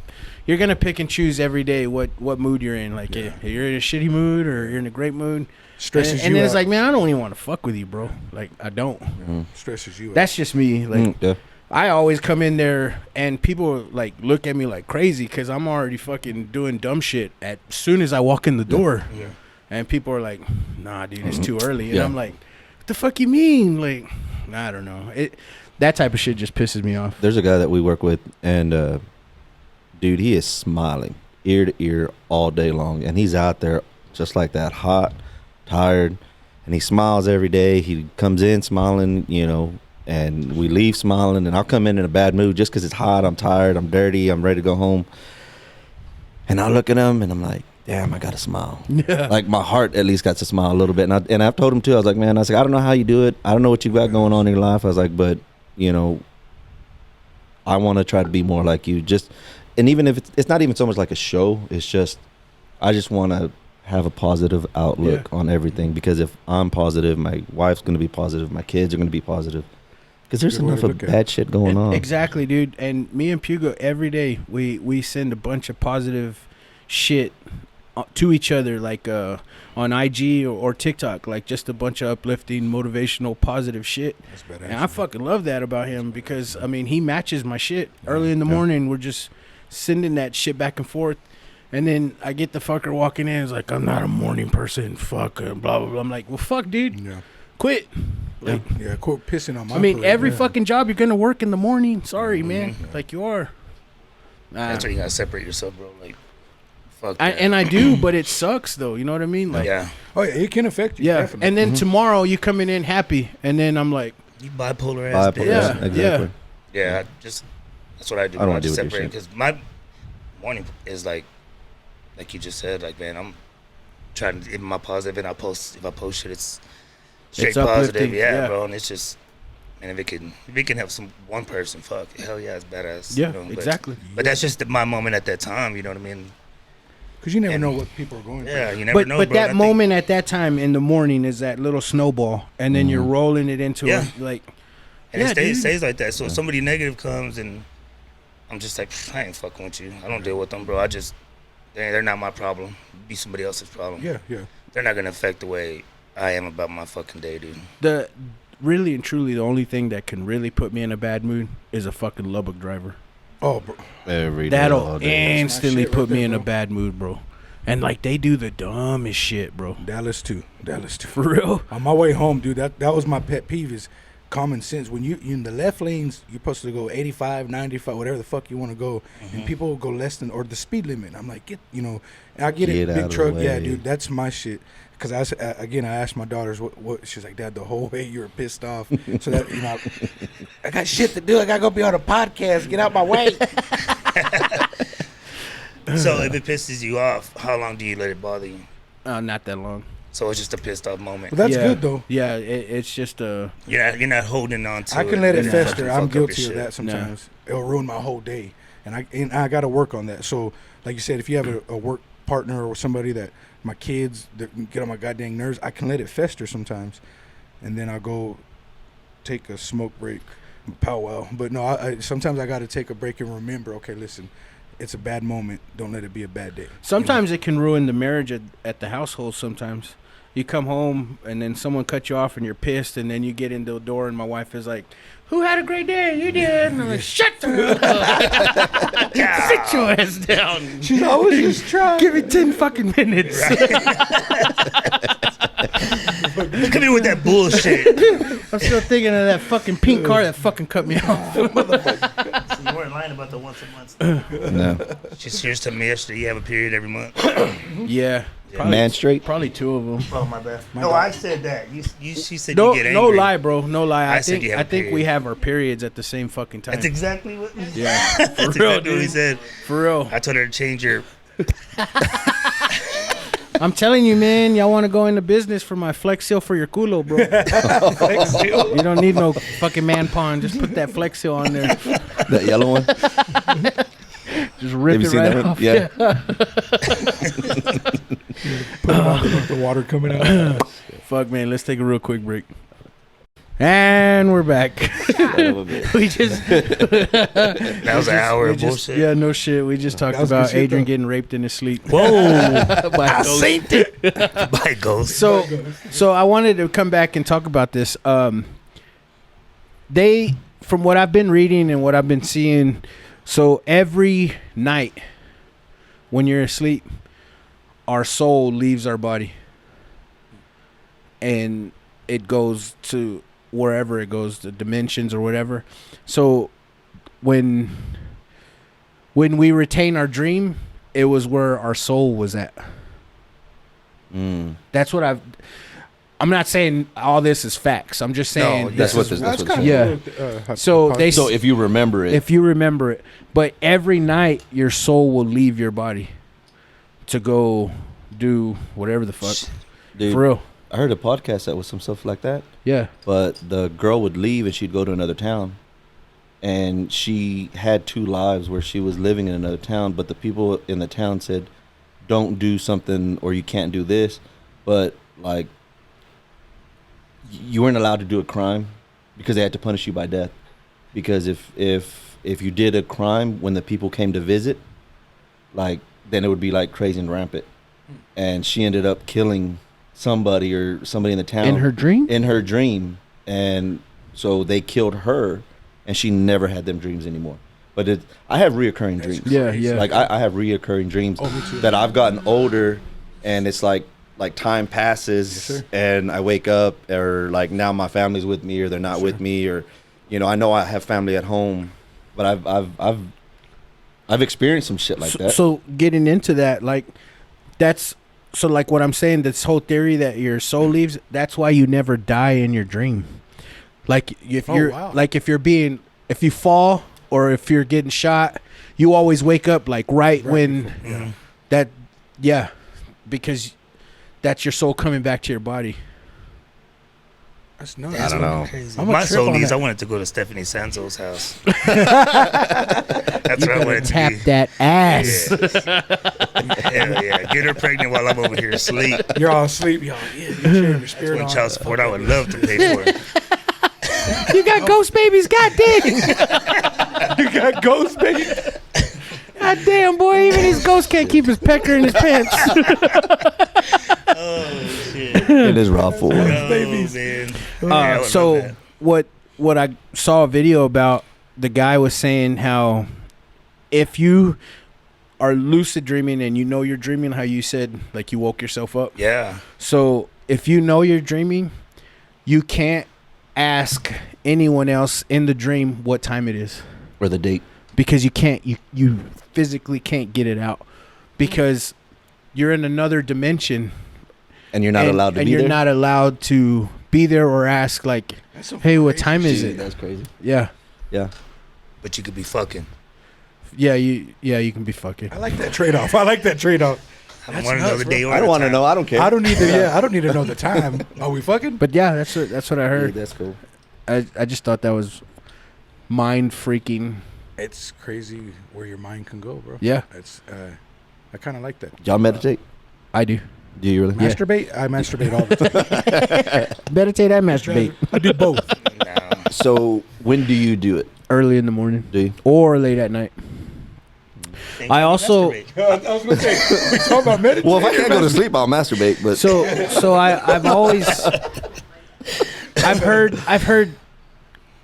you're gonna pick and choose every day what mood you're in. Like, you're in a shitty mood or you're in a great mood. Stresses you and then it's out. like, man, I don't even want to fuck with you, bro. Like, I don't. Stresses you out. That's just me. Like, I always come in there and people like look at me like crazy, because I'm already fucking doing dumb shit as soon as I walk in the door. Yeah. And people are like, nah, dude, it's too early. And I'm like, what the fuck you mean? Like, I don't know. That type of shit just pisses me off. There's a guy that we work with, and dude, he is smiling ear to ear all day long, and he's out there just like that, hot, tired, and he smiles every day. He comes in smiling, and we leave smiling, and I'll come in a bad mood just because it's hot, I'm tired, I'm dirty, I'm ready to go home, and I look at him and I'm like, damn, I gotta smile. Like, my heart at least got to smile a little bit. And I've told him too, I was like, man, I don't know how you do it, I don't know what you've got going on in your life. I was like, but I want to try to be more like you. And even if it's not even so much like a show, it's just, I just want to have a positive outlook on everything, because if I'm positive, my wife's going to be positive, my kids are going to be positive, because there's enough of bad shit going on. Exactly, dude. And me and Pugo, every day we send a bunch of positive shit to each other, like on IG or TikTok, like just a bunch of uplifting, motivational, positive shit. That's badass. And I fucking love that about him, because I mean, he matches my shit. Early in the morning, we're just sending that shit back and forth, and then I get the fucker walking in. It's like, I'm not a morning person. Fuck, blah blah blah. I'm like, well, fuck, dude. Yeah. Quit. Like, quit pissing on my. I mean, every fucking job you're gonna work in the morning. Sorry, man. Like, you are. That's why you gotta separate yourself, bro. Like, fuck. And I do, but it sucks though. You know what I mean? Like, Oh yeah, it can affect you. Yeah. Definitely. And then tomorrow you coming in happy, and then I'm like, you bipolar ass bitch. Yeah, exactly. Yeah, that's what I do. I just separate, because my morning is like you just said, like, man, I'm trying to, if my positive, and if I post shit, it's straight positive, bro. And it's just, man, if it can help one person, fuck, hell yeah, it's badass. Yeah, exactly. But that's just my moment at that time, you know what I mean? Because you never know what people are going through. Yeah, you never know. But that moment at that time in the morning is that little snowball, and then you're rolling it into like. And it stays like that. So if somebody negative comes, and I'm just like, I ain't fucking with you. I don't deal with them, bro. They're not my problem. Be somebody else's problem. Yeah. They're not gonna affect the way I am about my fucking day, dude. Really and truly, the only thing that can really put me in a bad mood is a fucking Lubbock driver. Oh, bro. That'll instantly put me in a bad mood, bro. And like, they do the dumbest shit, bro. Dallas too. For real. On my way home, dude, that was my pet peeve, is common sense. When you in the left lanes, you're supposed to go 85, 95, whatever the fuck you want to go, and people go less than or the speed limit. I'm like, and I get it, Get out big of the truck, way. yeah, dude, that's my shit. Because I asked my daughters what she's like, Dad, the whole way you were pissed off. So that I got shit to do. I gotta go be on a podcast. Get out my way. So if it pisses you off, how long do you let it bother you? Not that long. So it's just a pissed off moment. Well, that's good though. Yeah, it's just a. You're not holding on to it. I can let it and fester. fucking I'm fuck up your guilty of shit. that sometimes. It'll ruin my whole day, and I got to work on that. So, like you said, if you have a work partner or somebody that my kids that get on my goddamn nerves, I can let it fester sometimes, and then I'll go take a smoke break, powwow. But no, I sometimes I got to take a break and remember. Okay, listen, it's a bad moment. Don't let it be a bad day. Sometimes it can ruin the marriage at the household. Sometimes you come home and then someone cut you off and you're pissed, and then you get into the door and my wife is like, "Who had a great day? You did." And I'm like, "Shut the up. Sit your ass down." She's always just trying. Give me 10 fucking minutes. Look at me with that bullshit. I'm still thinking of that fucking pink car that fucking cut me off. So you weren't lying about the once a month stuff. No. She told me yesterday you have a period every month. Yeah. Man straight. Probably 2 of them. Oh, my bad. No, I said that. She said No, you get angry. no lie, bro. No lie. I said you have a think we period. have our periods at the same fucking time. That's exactly what. Yeah, for That's real, exactly what he dude. said. For real. I told her to change your. I'm telling you, man. Y'all want to go into business for my Flex Seal for your culo, bro. You don't need no fucking man pawn. Just put that Flex Seal on there. That yellow one. Just rip Have you it seen right that one? off. Yeah. Put it on the water coming out. Fuck, man. Let's take a real quick break. And we're back. We just That was an hour of just, bullshit. yeah, no shit. We just talked That was good about shit, Adrian though. getting raped in his sleep. Whoa. By a ghost. By ghost. So I wanted to come back and talk about this. They, from what I've been reading and what I've been seeing, so every night when you're asleep, our soul leaves our body, and it goes to wherever it goes, the dimensions or whatever. So when we retain our dream, it was where our soul was at. That's what I'm not saying all this is facts. I'm just saying No, That's what this this. is- That's what. Yeah. So they So if you remember it, if you remember it, but every night your soul will leave your body to go do whatever the fuck. dude, For real. I heard a podcast that was some stuff like that. Yeah. But the girl would leave and she'd go to another town. And she had 2 lives where she was living in another town, but the people in the town said, don't do something or you can't do this. But, like, you weren't allowed to do a crime because they had to punish you by death. Because if you did a crime when the people came to visit, like, then it would be, like, crazy and rampant. And she ended up killing somebody in the town. In her dream? In her dream. And so they killed her, and she never had them dreams anymore. But I have reoccurring dreams. Yeah, yeah. Like I have reoccurring dreams that I've gotten older, and it's like time passes, and I wake up, or like now my family's with me, or they're not with me, or I know I have family at home, but I've experienced some shit like that. So getting into that, like, that's so like what I'm saying. This whole theory that your soul leaves. That's why you never die in your dream. Like if if you fall or if you're getting shot, you always wake up like right when because that's your soul coming back to your body. That's nuts. I don't know. Crazy. I'm a My trip soul on needs. that. I wanted to go to Stephanie Sanzo's house. That's what I wanted to Tap be. that ass. Hell yeah. Get her pregnant while I'm over here asleep. You're all asleep, y'all. Yeah, you share your spirit One on. child support I would love to pay for. You got ghost babies, goddamn. You got ghost baby. Goddamn, boy, even his ghost can't keep his pecker in his pants. Oh shit. It is raw for. Oh, babies. man. Yeah, I would So love that. what I saw a video about, the guy was saying how if you are lucid dreaming and you know you're dreaming, how you said like you woke yourself up. Yeah. So if you know you're dreaming, you can't ask anyone else in the dream what time it is, Or the date. because you physically can't get it out, because you're in another dimension And you're not allowed to and be you're there? not allowed to be there or ask like, That's some hey, what crazy time is Dude, it? that's crazy. Yeah. Yeah. But you could be fucking. Yeah, you can be fucking. I like that trade-off. I like that trade-off. I That's don't want to know nuts, the bro. day or I don't the want to time. know. I don't care. I don't need to. Yeah, I don't need to know the time. Are we fucking? But yeah, that's what I Yeah, heard. that's cool. I just thought that was mind freaking. It's crazy where your mind can go, bro. Yeah, It's. I kind of like that. Y'all meditate? I do. Do you really? Masturbate? I masturbate all the time. Meditate and masturbate I do both. No. So when do you do it? early in the morning Do you? or late at night. I also Masturbate. I was gonna say we talk about meditating. Well, if I can't go to sleep, I'll masturbate. But so I've always I've heard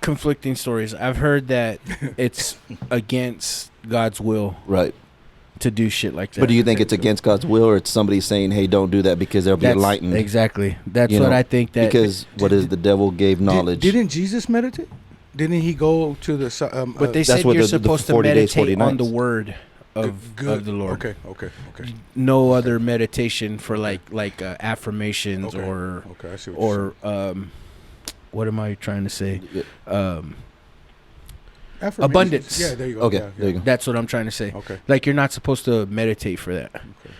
conflicting stories. I've heard that it's against God's will right. to do shit like that. But do you think it's against God's will, or it's somebody saying, "Hey, don't do that because they'll be That's enlightened"? exactly. That's You what know, I think. That Because what is the devil gave knowledge? Didn't Jesus meditate? Didn't he go to the? but they That's said what you're the supposed to 40 days, 40 meditate on the nights. word of the Lord. Okay. No other meditation for like affirmations Okay. or Okay, I see what you're what am I trying to say? saying. Affirmations. abundance. Yeah, there you go. Okay, Yeah. there you go. That's what I'm trying to say. Okay. Like you're not supposed to meditate for that.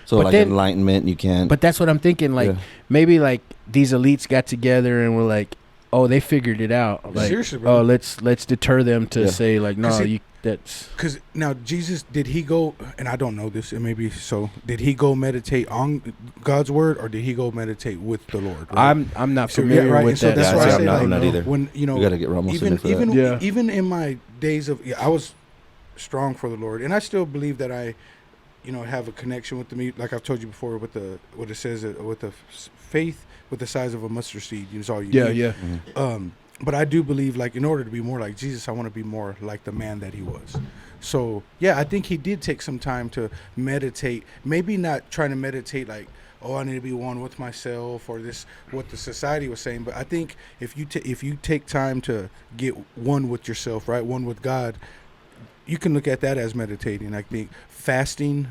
So But like then- enlightenment, you can't. But that's what I'm thinking. Like Yeah. maybe like these elites got together and were like, oh, they figured it out. Like, Seriously, bro. oh, let's deter them to Yeah. say like, no, 'Cause you that's Because now Jesus, did he go? And I don't know this. It may be so. Did he go meditate on God's word, or did he go meditate with the Lord? Right? I'm not So, familiar right, with and so that. that's Yeah, why I I'm say not- like, I'm not either. when you know we got to get Ramos in there for that. Yeah. even in my days of I was strong for the Lord, and I still believe that I, have a connection with the like I've told you before with the what it says with the faith with the size of a mustard seed is all you need. yeah. But I do believe, like, in order to be more like Jesus, I want to be more like the man that he was. So, yeah, I think he did take some time to meditate. Maybe not trying to meditate like, oh, I need to be one with myself or this, what the society was saying. But I think if you take time to get one with yourself, right, one with God, you can look at that as meditating. I think fasting,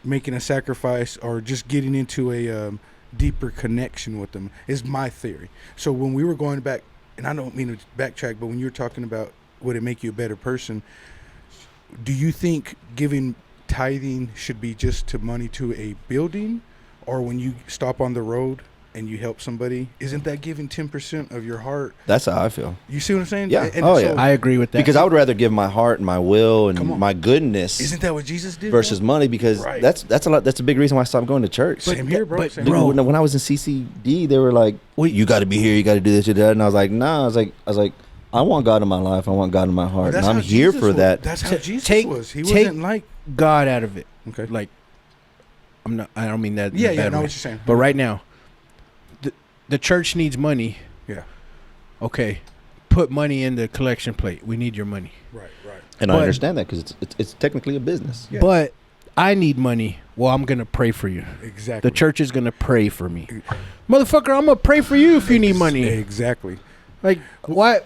making a sacrifice, or just getting into a deeper connection with them is my theory. So when we were going back, and I don't mean to backtrack, but when you're talking about would it make you a better person, do you think giving tithing should be just to money to a building, or when you stop on the road and you help somebody, isn't that giving 10% of your heart? That's how I feel. You see what I'm saying? Yeah. And Oh, so, yeah. I agree with that. Because I would rather give my heart and my will Come on. and my goodness Isn't that what Jesus did? versus bro? money. Because Right. that's a lot. That's a big reason why I stopped going to church. Same here, bro. but Same Dude, bro- when I was in CCD, they were like, "You got to be here. You got to do this, you that." And I was like, "Nah." I was like, I want God in my life. I want God in my But heart, that's and I'm how here Jesus for was. that. That's how Ta- Jesus take- was. He take- wasn't like, God out of it. okay. Like I don't mean that in Yeah, a yeah, I bad know way. what you're saying. But right now, the church needs money. Yeah. Okay, put money in the collection plate. We need your money. Right. And I But- understand that because it's technically a business. Yeah. But I need money. Well, I'm gonna pray for you. Exactly. The church is gonna pray for me, motherfucker. I'm gonna pray for you if you need money. Exactly. Like, why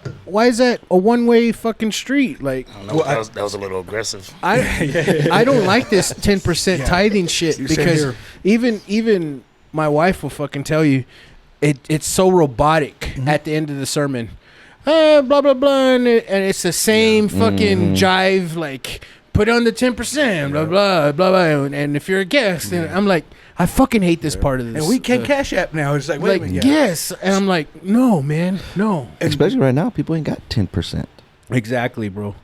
is that a one-way fucking street? Like, I don't know, that was a little aggressive. I don't like this 10% Yeah. tithing shit Same because here. even my wife will fucking tell you it's so robotic at the end of the sermon. Blah blah blah, and it's the same fucking jive. Like, put on the 10%. Blah blah blah blah. And if you're a guest, and I'm like, I fucking hate this part of this. And we can cash app now. It's like, wait like a minute. Yeah. yes, and I'm like, no, man, no. Especially right now, people ain't got 10%. Exactly, bro.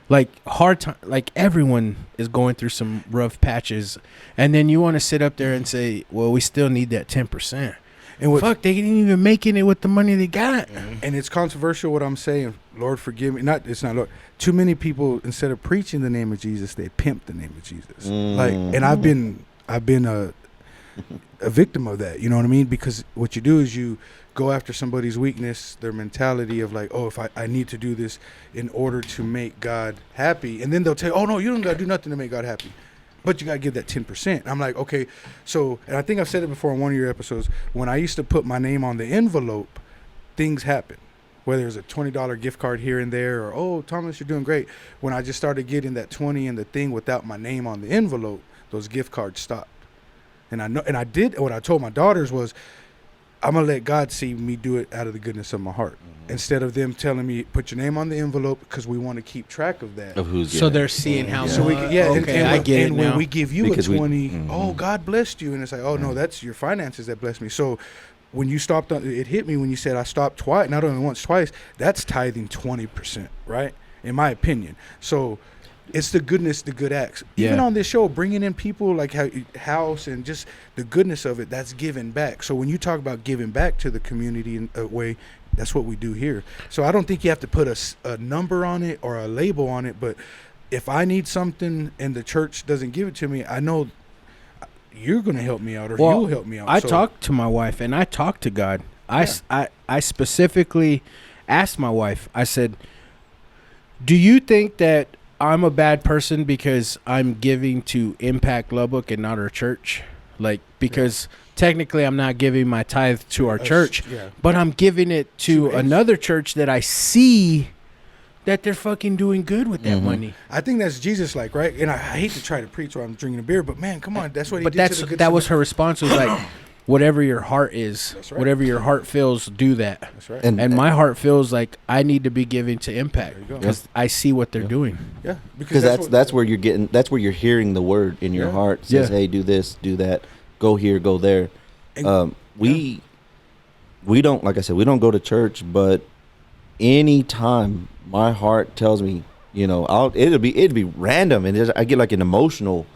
Like hard time. Like everyone is going through some rough patches, and then you want to sit up there and say, "Well, we still need that 10%." And what, Fuck, they ain't even making it with the money they got. and it's controversial what I'm saying. Lord, forgive me. It's not Lord. Too many people, instead of preaching the name of Jesus, they pimp the name of Jesus. Like, and I've been a victim of that. You know what I mean? Because what you do is you go after somebody's weakness, their mentality of like, oh, if I need to do this in order to make God happy, and then they'll tell you, oh no, you don't got to do nothing to make God happy. But you got to give that 10%. I'm like, okay. So, and I think I've said it before in one of your episodes, when I used to put my name on the envelope, things happen. Whether it's a $20 gift card here and there, or, oh, Thomas, you're doing great. When I just started getting that 20 in the thing without my name on the envelope, those gift cards stopped. And I did what I told my daughters was, I'm going to let God see me do it out of the goodness of my heart. Instead of them telling me, put your name on the envelope, because we want to keep track of that. Of who's So getting they're it. seeing how much. So we okay, I get it and now. when we give you Because a we- 20, oh, God blessed you. And it's like, oh, no, that's your finances that blessed me. So when you stopped, it hit me when you said I stopped twice, not only once, twice, that's tithing 20%, right? In my opinion. So it's the goodness, the good acts. Even Yeah. on this show, bringing in people like House and just the goodness of it, that's giving back. So when you talk about giving back to the community in a way, that's what we do here. So I don't think you have to put a number on it or a label on it, but if I need something and the church doesn't give it to me, I know you're going to help me out, or Well, you'll help me out. I So- talked to my wife and I talked to God. I specifically asked my wife, I said, do you think that I'm a bad person because I'm giving to Impact Lubbock and not our church? Like, because technically I'm not giving my tithe to our church, yeah. but I'm giving it to To us. another church that I see that they're fucking doing good with that Mhm. money. I think that's Jesus-like, right? And I hate to try to preach while I'm drinking a beer, but man, come on, that's what he But did that's to the good that was her Samaritan. response, was like, whatever your heart is, That's right. whatever your heart feels, do that. That's right. And my heart feels like I need to be giving to Impact There you go. because I see what they're Yeah. doing. Yeah, Because that's where you're getting, that's where you're hearing the word in your Yeah. heart. It says, Yeah. hey, do this, do that, go here, go there. And- We don't, like I said, we don't go to church, but anytime my heart tells me, you know, it'd be random, and I get like an emotional,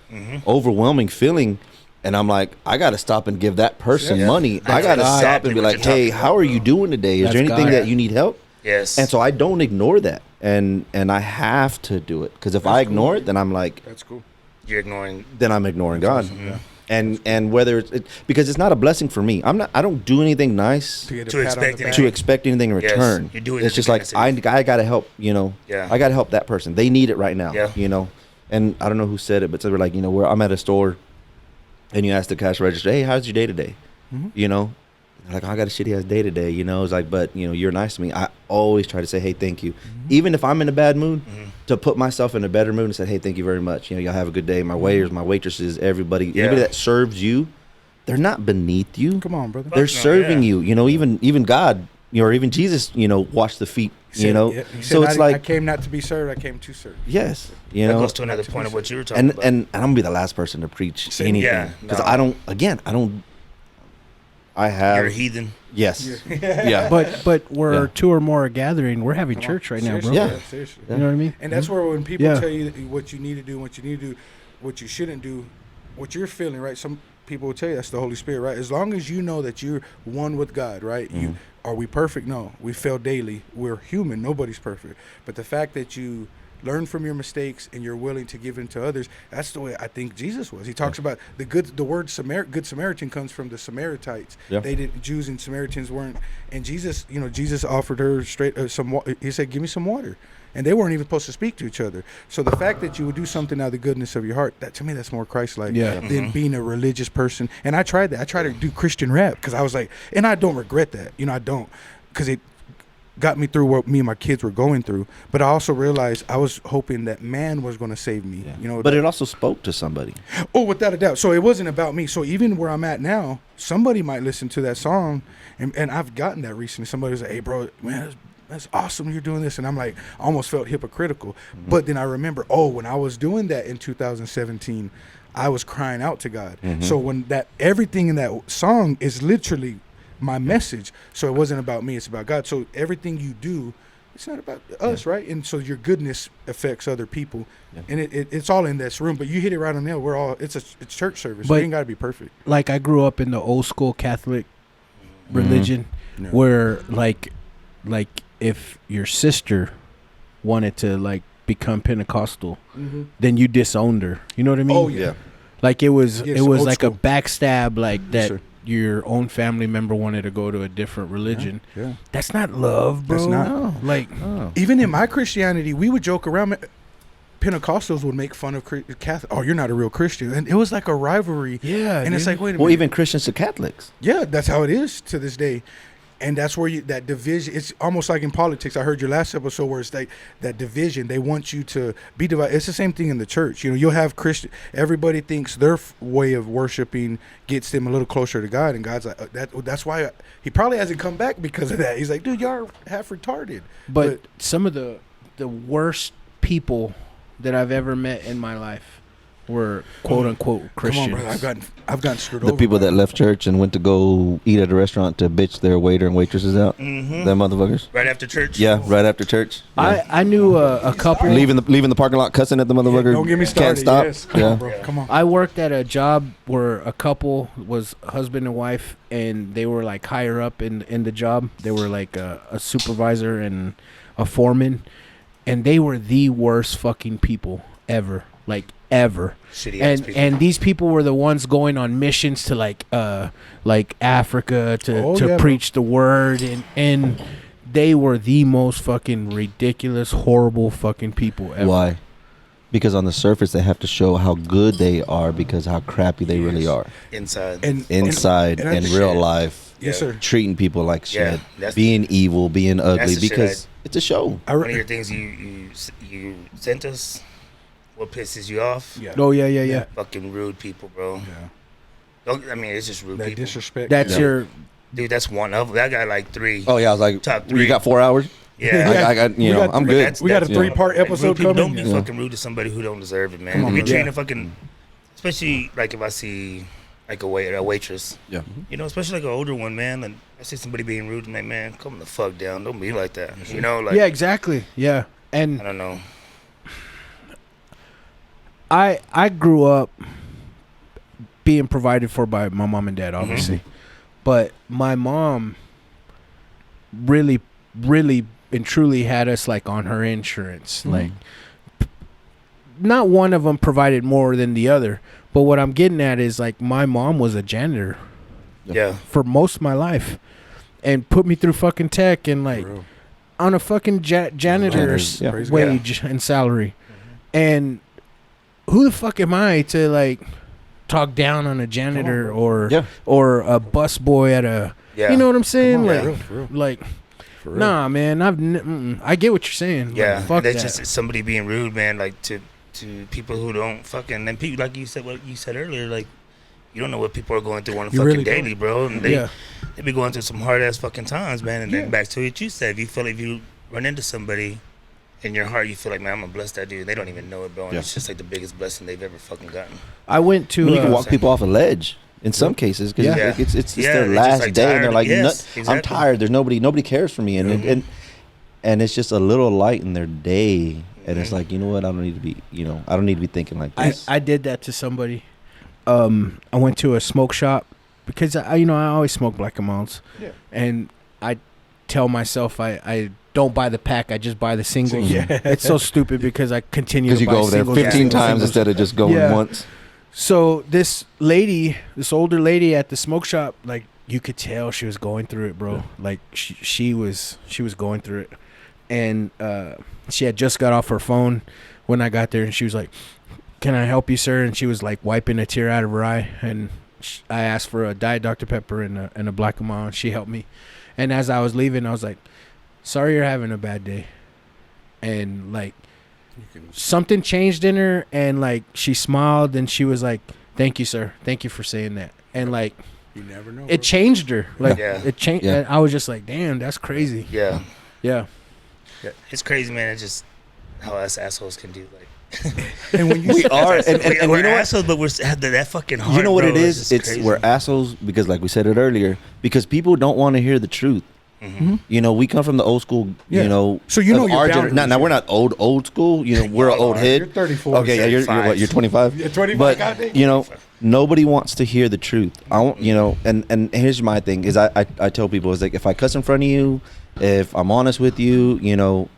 overwhelming feeling, and I'm like, I got to stop and give that person Yeah. money. I That's got to exactly stop and be what like, you're hey, talking how are you doing today? Is That's there anything God. that you need help? Yes. And so I don't ignore that, and I have to do it, because if I ignore it, then I'm like, That's cool. You're ignoring. then I'm ignoring God. awesome, yeah. And whether because it's not a blessing for me. I don't do anything nice To get a To pat on expect the it. back. to expect anything in Yes, return. you do it It's in just like advance. I got to help, you know. Yeah. I got to help that person. They need it right now, Yeah. you know. And I don't know who said it, but they were like, you know, where I'm at a store and you ask the cash register, "Hey, how's your day today?" Mhm. You know? They're like, "Oh, I got a shitty ass day today," you know. It's like, but you know, you're nice to me. I always try to say, "Hey, thank you." Even if I'm in a bad mood, to put myself in a better mood and say, "Hey, thank you very much. You know, y'all have a good day." My waiters, my waitresses, everybody that serves you, they're not beneath you. Come on, brother. They're no, serving yeah. you. You know, even God, you know, or even Jesus, you know, washed the feet. He You know, said, he so said, it's I like, came not to be served, I came to serve. yes, you That know, goes to another point of what you were talking about. and I'm gonna be the last person to preach Same. anything, Yeah, because no. I don't. I have You're a heathen. yes, yeah, But where Yeah. two or more are gathering, we're having Come on. church right now, bro. Seriously, Yeah. seriously. You know what I mean? And that's where when people Yeah. tell you what you need to do, what you need to do, what you shouldn't do, what you're feeling, right? Some people will tell you that's the Holy Spirit, right? As long as you know that you're one with God, right? You are we perfect? No, we fail daily. We're human. Nobody's perfect. But the fact that you learn from your mistakes and you're willing to give into others, that's the way I think Jesus was. He talks about the word good Samaritan comes from the Samaritites. Yeah. They didn't, Jews and Samaritans weren't, and Jesus, you know, Jesus offered her straight he said, give me some water. And they weren't even supposed to speak to each other. So the fact that you would do something out of the goodness of your heart, that to me, that's more Christ-like Yeah. than being a religious person. And I tried that. I tried to do Christian rap because I was like, and I don't regret that. You know, I don't, because it got me through what me and my kids were going through. But I also realized I was hoping that man was going to save me. You know, but it also spoke to somebody. oh, without a doubt. So it wasn't about me. So even where I'm at now, somebody might listen to that song, and I've gotten that recently. Somebody was like, "Hey, bro, man, that's awesome. You're doing this," and I'm like, I almost felt hypocritical. But then I remember, when I was doing that in 2017, I was crying out to God. So when everything in that song is literally my message. So it wasn't about me. It's about God. So everything you do, it's not about us, right? And so your goodness affects other people, and it's all in this room. But you hit it right on the nail. We're all it's church service. But- We ain't got to be perfect. Like I grew up in the old school Catholic religion, Yeah. where like if your sister wanted to like become Pentecostal, then you disowned her. You know what I mean? Oh yeah. Like it was Yes, it was old like school. a backstab, like Yes, that sir. your own family member wanted to go to a different religion. Yeah. That's not love, bro. That's not. No. Like Oh. Even in my Christianity, we would joke around. Pentecostals would make fun of Catholic. Oh, you're not a real Christian, and it was like a rivalry. yeah, And it's dude. like, wait a Well, minute. even Christians to Catholics. Yeah, that's how it is to this day. And that's where that division, it's almost like in politics. I heard your last episode where it's like that division. They want you to be divided. It's the same thing in the church. You know, you'll have Christian, everybody thinks their way of worshiping gets them a little closer to God. And God's like, that's why he probably hasn't come back because of that. He's like, dude, y'all are half retarded. But some of the worst people that I've ever met in my life were quote unquote Christians. Come on, brother. I've gotten screwed The over. people that left church and went to go eat at a restaurant to bitch their waiter and waitresses out. Mm-hmm. Them motherfuckers. Right after church. Yeah, right after church. Yeah. I knew a couple. leaving the parking lot cussing at the motherfucker. Don't get me started. Can't stop. Yes. Come Yeah. on, bro. Come on. I worked at a job where a couple was husband and wife, and they were like higher up in the job. They were like a supervisor and a foreman, and they were the worst fucking people ever. Like ever. Shitty ass people. And these people were the ones going on missions to like Africa to preach the word, and they were the most fucking ridiculous, horrible fucking people ever. Why? Because on the surface they have to show how good they are because how crappy they really are. Inside. Inside and I in just- real life. Yes, sir. Treating people like Yeah, shit. that's- Being evil, being ugly the shit because it's a show. One of your things you sent us, what pisses you off? Yeah. Oh yeah. Fucking rude people, bro. Yeah. I mean, it's just rude That people. disrespect. That's your. Dude, that's one of them. That got like 3. Oh yeah, I was like, Top you 3. got 4 hours? Yeah. I got I'm but good. that's- We got a that's- 3-part Like, episode rude people, coming. don't be Yeah. fucking rude to somebody who don't deserve it, man. Come on, If you're bro. treating a fucking, especially like if I see like a waitress, Yeah. you know, especially like an older one, man, and I see somebody being rude, I'm like, man, come the fuck down. Don't be like that. You know, like, Yeah, exactly. Yeah, and I don't know. I grew up being provided for by my mom and dad, obviously, but my mom really and truly had us like on her insurance. Like, not one of them provided more than the other, but what I'm getting at is like my mom was a janitor Yeah. for most of my life and put me through fucking tech and like Bro. on a fucking janitor's Yeah. Praise wage and salary. And who the fuck am I to like talk down on a janitor or Yeah. or a bus boy at a Yeah. you know what I'm saying? Come on, Like, for real. like For real. nah, man. I get what you're saying. Yeah. Like, fuck That's that. just somebody being rude, man, like to people who don't fucking, and people like you said, what you said earlier, like, you don't know what people are going through on a You fucking really don't. daily, bro. And they Yeah. be going through some hard ass fucking times, man. And Yeah. then back to what you said, if you feel like you run into somebody in your heart, you feel like, man, I'm gonna bless that dude. They don't even know it, bro. And Yeah. it's just like the biggest blessing they've ever fucking gotten. I went to You can walk Same. people off a ledge in some cases because Yeah. it's Yeah, their they're just, last like, day and tired. they're like, Yes, "Nut- I'm exactly. tired. There's nobody cares for me, and it's just a little light in their day, and it's like, you know what, I don't need to be thinking like this. I did that to somebody. I went to a smoke shop because I always smoke Black and Milds. Yeah. And I tell myself I don't buy the pack, I just buy the singles. Yeah. It's so stupid because I continue Because to you buy go over there singles 15 and times singles. instead of just going Yeah. once. So this older lady at the smoke shop, like you could tell she was going through it, bro. Like she was going through it, and she had just got off her phone when I got there, and she was like, "Can I help you, sir?" And she was like wiping a tear out of her eye, and I asked for a Diet Dr. Pepper and a Black and Mild, and she helped me. And as I was leaving, I was like, "Sorry, you're having a bad day," and like. Something changed in her, and like she smiled and she was like, "Thank you, sir. Thank you for saying that." And like You never know. it changed her. Like Yeah. it changed. Yeah. And I was just like, "Damn, that's crazy." Yeah. Yeah. It's crazy, man. It's just how us assholes can do, like. And when you We are, and we're you know what? assholes, but we're have that fucking heart. You know what bro. it is? just It's crazy. we're assholes because, like we said it earlier, because people don't want to hear the truth. Mhm. You know, we come from the old school. Yeah. You know, So you know of your our boundaries, now yeah. we're not old school. You know, we're an old You're head. You're 34. Okay, yeah, you're what? 35. You're 25. You're 25, But goddamn. you know, nobody wants to hear the truth. I won't. You know, and here's my thing: is I tell people is like if I cuss in front of you, if I'm honest with you, you know,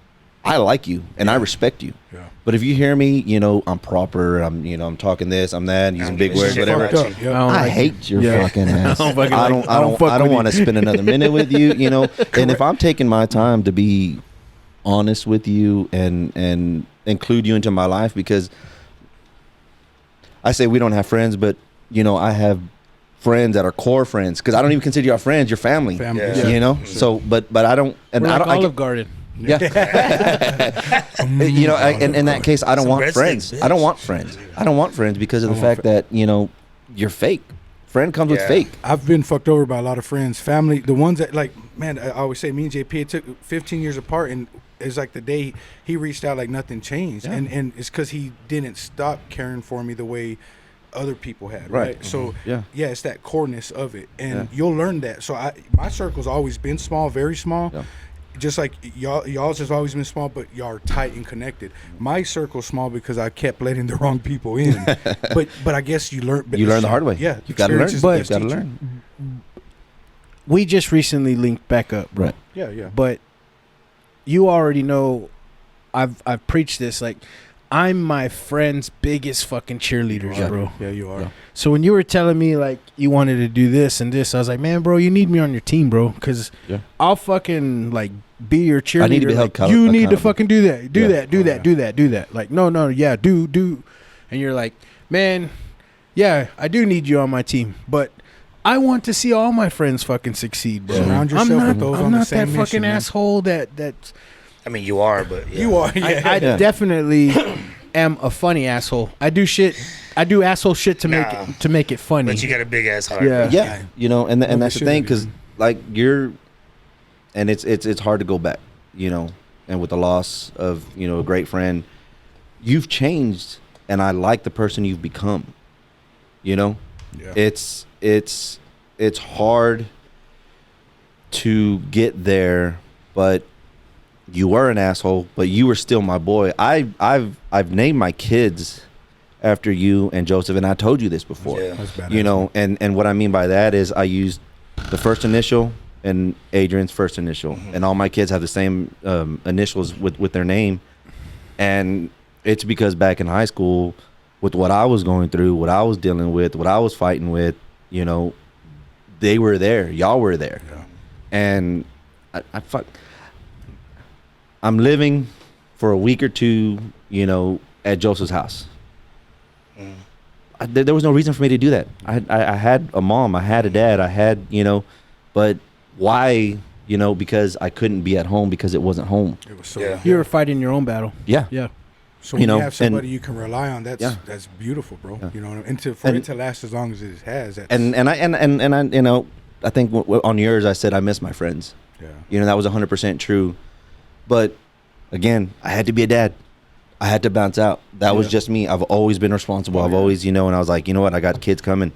I like you and I respect you. Yeah. But if you hear me, you know, I'm proper. I'm talking this, I'm that, using don't big give a words, shit whatever. about Fucked you. up. Yeah. I hate your Yeah. fucking ass. I don't fucking I like- don't. I I don't don't. fuck I don't with want to you. spend another minute with you. You know, and if I'm taking my time to be honest with you and include you into my life, because I say we don't have friends, but you know, I have friends that are core friends, because I don't even consider y'all friends. You're family. Family. Yeah. You know. So, but I don't. And We're I like don't. Olive Garden. Yeah. You know, in that case, I don't Some want breadsticks, friends. bitch. I don't want friends. I don't want friends because of the fact that, you know, you're fake. Friend comes with Yeah. fake. I've been fucked over by a lot of friends, family, the ones that like, man, I always say me and JP, it took 15 years apart, and it's like the day he reached out like nothing changed. Yeah. And it's because he didn't stop caring for me the way other people had, right? So Yeah. it's that coreness of it, and Yeah. you'll learn that. So my circle's always been small, very small. Yeah. Just like y'all's has always been small, but y'all are tight and connected. My circle's small because I kept letting the wrong people in. but I guess you learn. You learn the hard way. Yeah, You got to learn. experience is the You best got to teacher. learn. We just recently linked back up, bro. Right. Yeah. But you already know, I've preached this. Like, I'm my friend's biggest fucking cheerleaders, Yeah. bro. Yeah, you are. Yeah. So when you were telling me like you wanted to do this and this, I was like, man, bro, you need me on your team, bro, because Yeah. I'll fucking like be your cheerleader. I need to be held like, you need to accountable. fucking do that, do Yeah. that, do Oh, that, yeah. do that, do that. Like, no, yeah, do, and you're like, man, yeah, I do need you on my team, but I want to see all my friends fucking succeed, bro. Surround I'm yourself not, with those I'm on the not same that mission, fucking man. asshole that. I mean, you are, but yeah. You are. Yeah. I Yeah. definitely am a funny asshole. I do asshole shit to Nah. make it funny. But you got a big ass heart. Yeah. bro. Yeah. You know, and Well, that's we the thing, should, because yeah. like and it's hard to go back, you know, and with the loss of, you know, a great friend, you've changed, and I like the person you've become. You know, Yeah. it's hard to get there, but you were an asshole, but you were still my boy. I've named my kids after you and Joseph, and I told you this before. Yeah. That's badass. You know, and what I mean by that is I used the first initial and Adrian's first initial, and all my kids have the same initials with their name, and it's because back in high school, with what I was going through, what I was dealing with, what I was fighting with, you know, they were there, y'all were there, Yeah. and I'm living for a week or two, you know, at Joseph's house. There was no reason for me to do that. I had a mom, I had a dad, I had, you know, but why, you know, because I couldn't be at home because it wasn't home. It was so. Yeah. You were fighting your own battle. Yeah. Yeah. So when you know, you have somebody and- you can rely on, that's Yeah. that's beautiful, bro. Yeah. You know, and for And- it to last as long as it has, that's, And I you know, I think on yours I said I miss my friends. yeah. You know, that was 100% true. But again, I had to be a dad. I had to bounce out. That was Yeah. just me. I've always been responsible. I've Yeah. always, you know, and I was like, you know what? I got kids coming.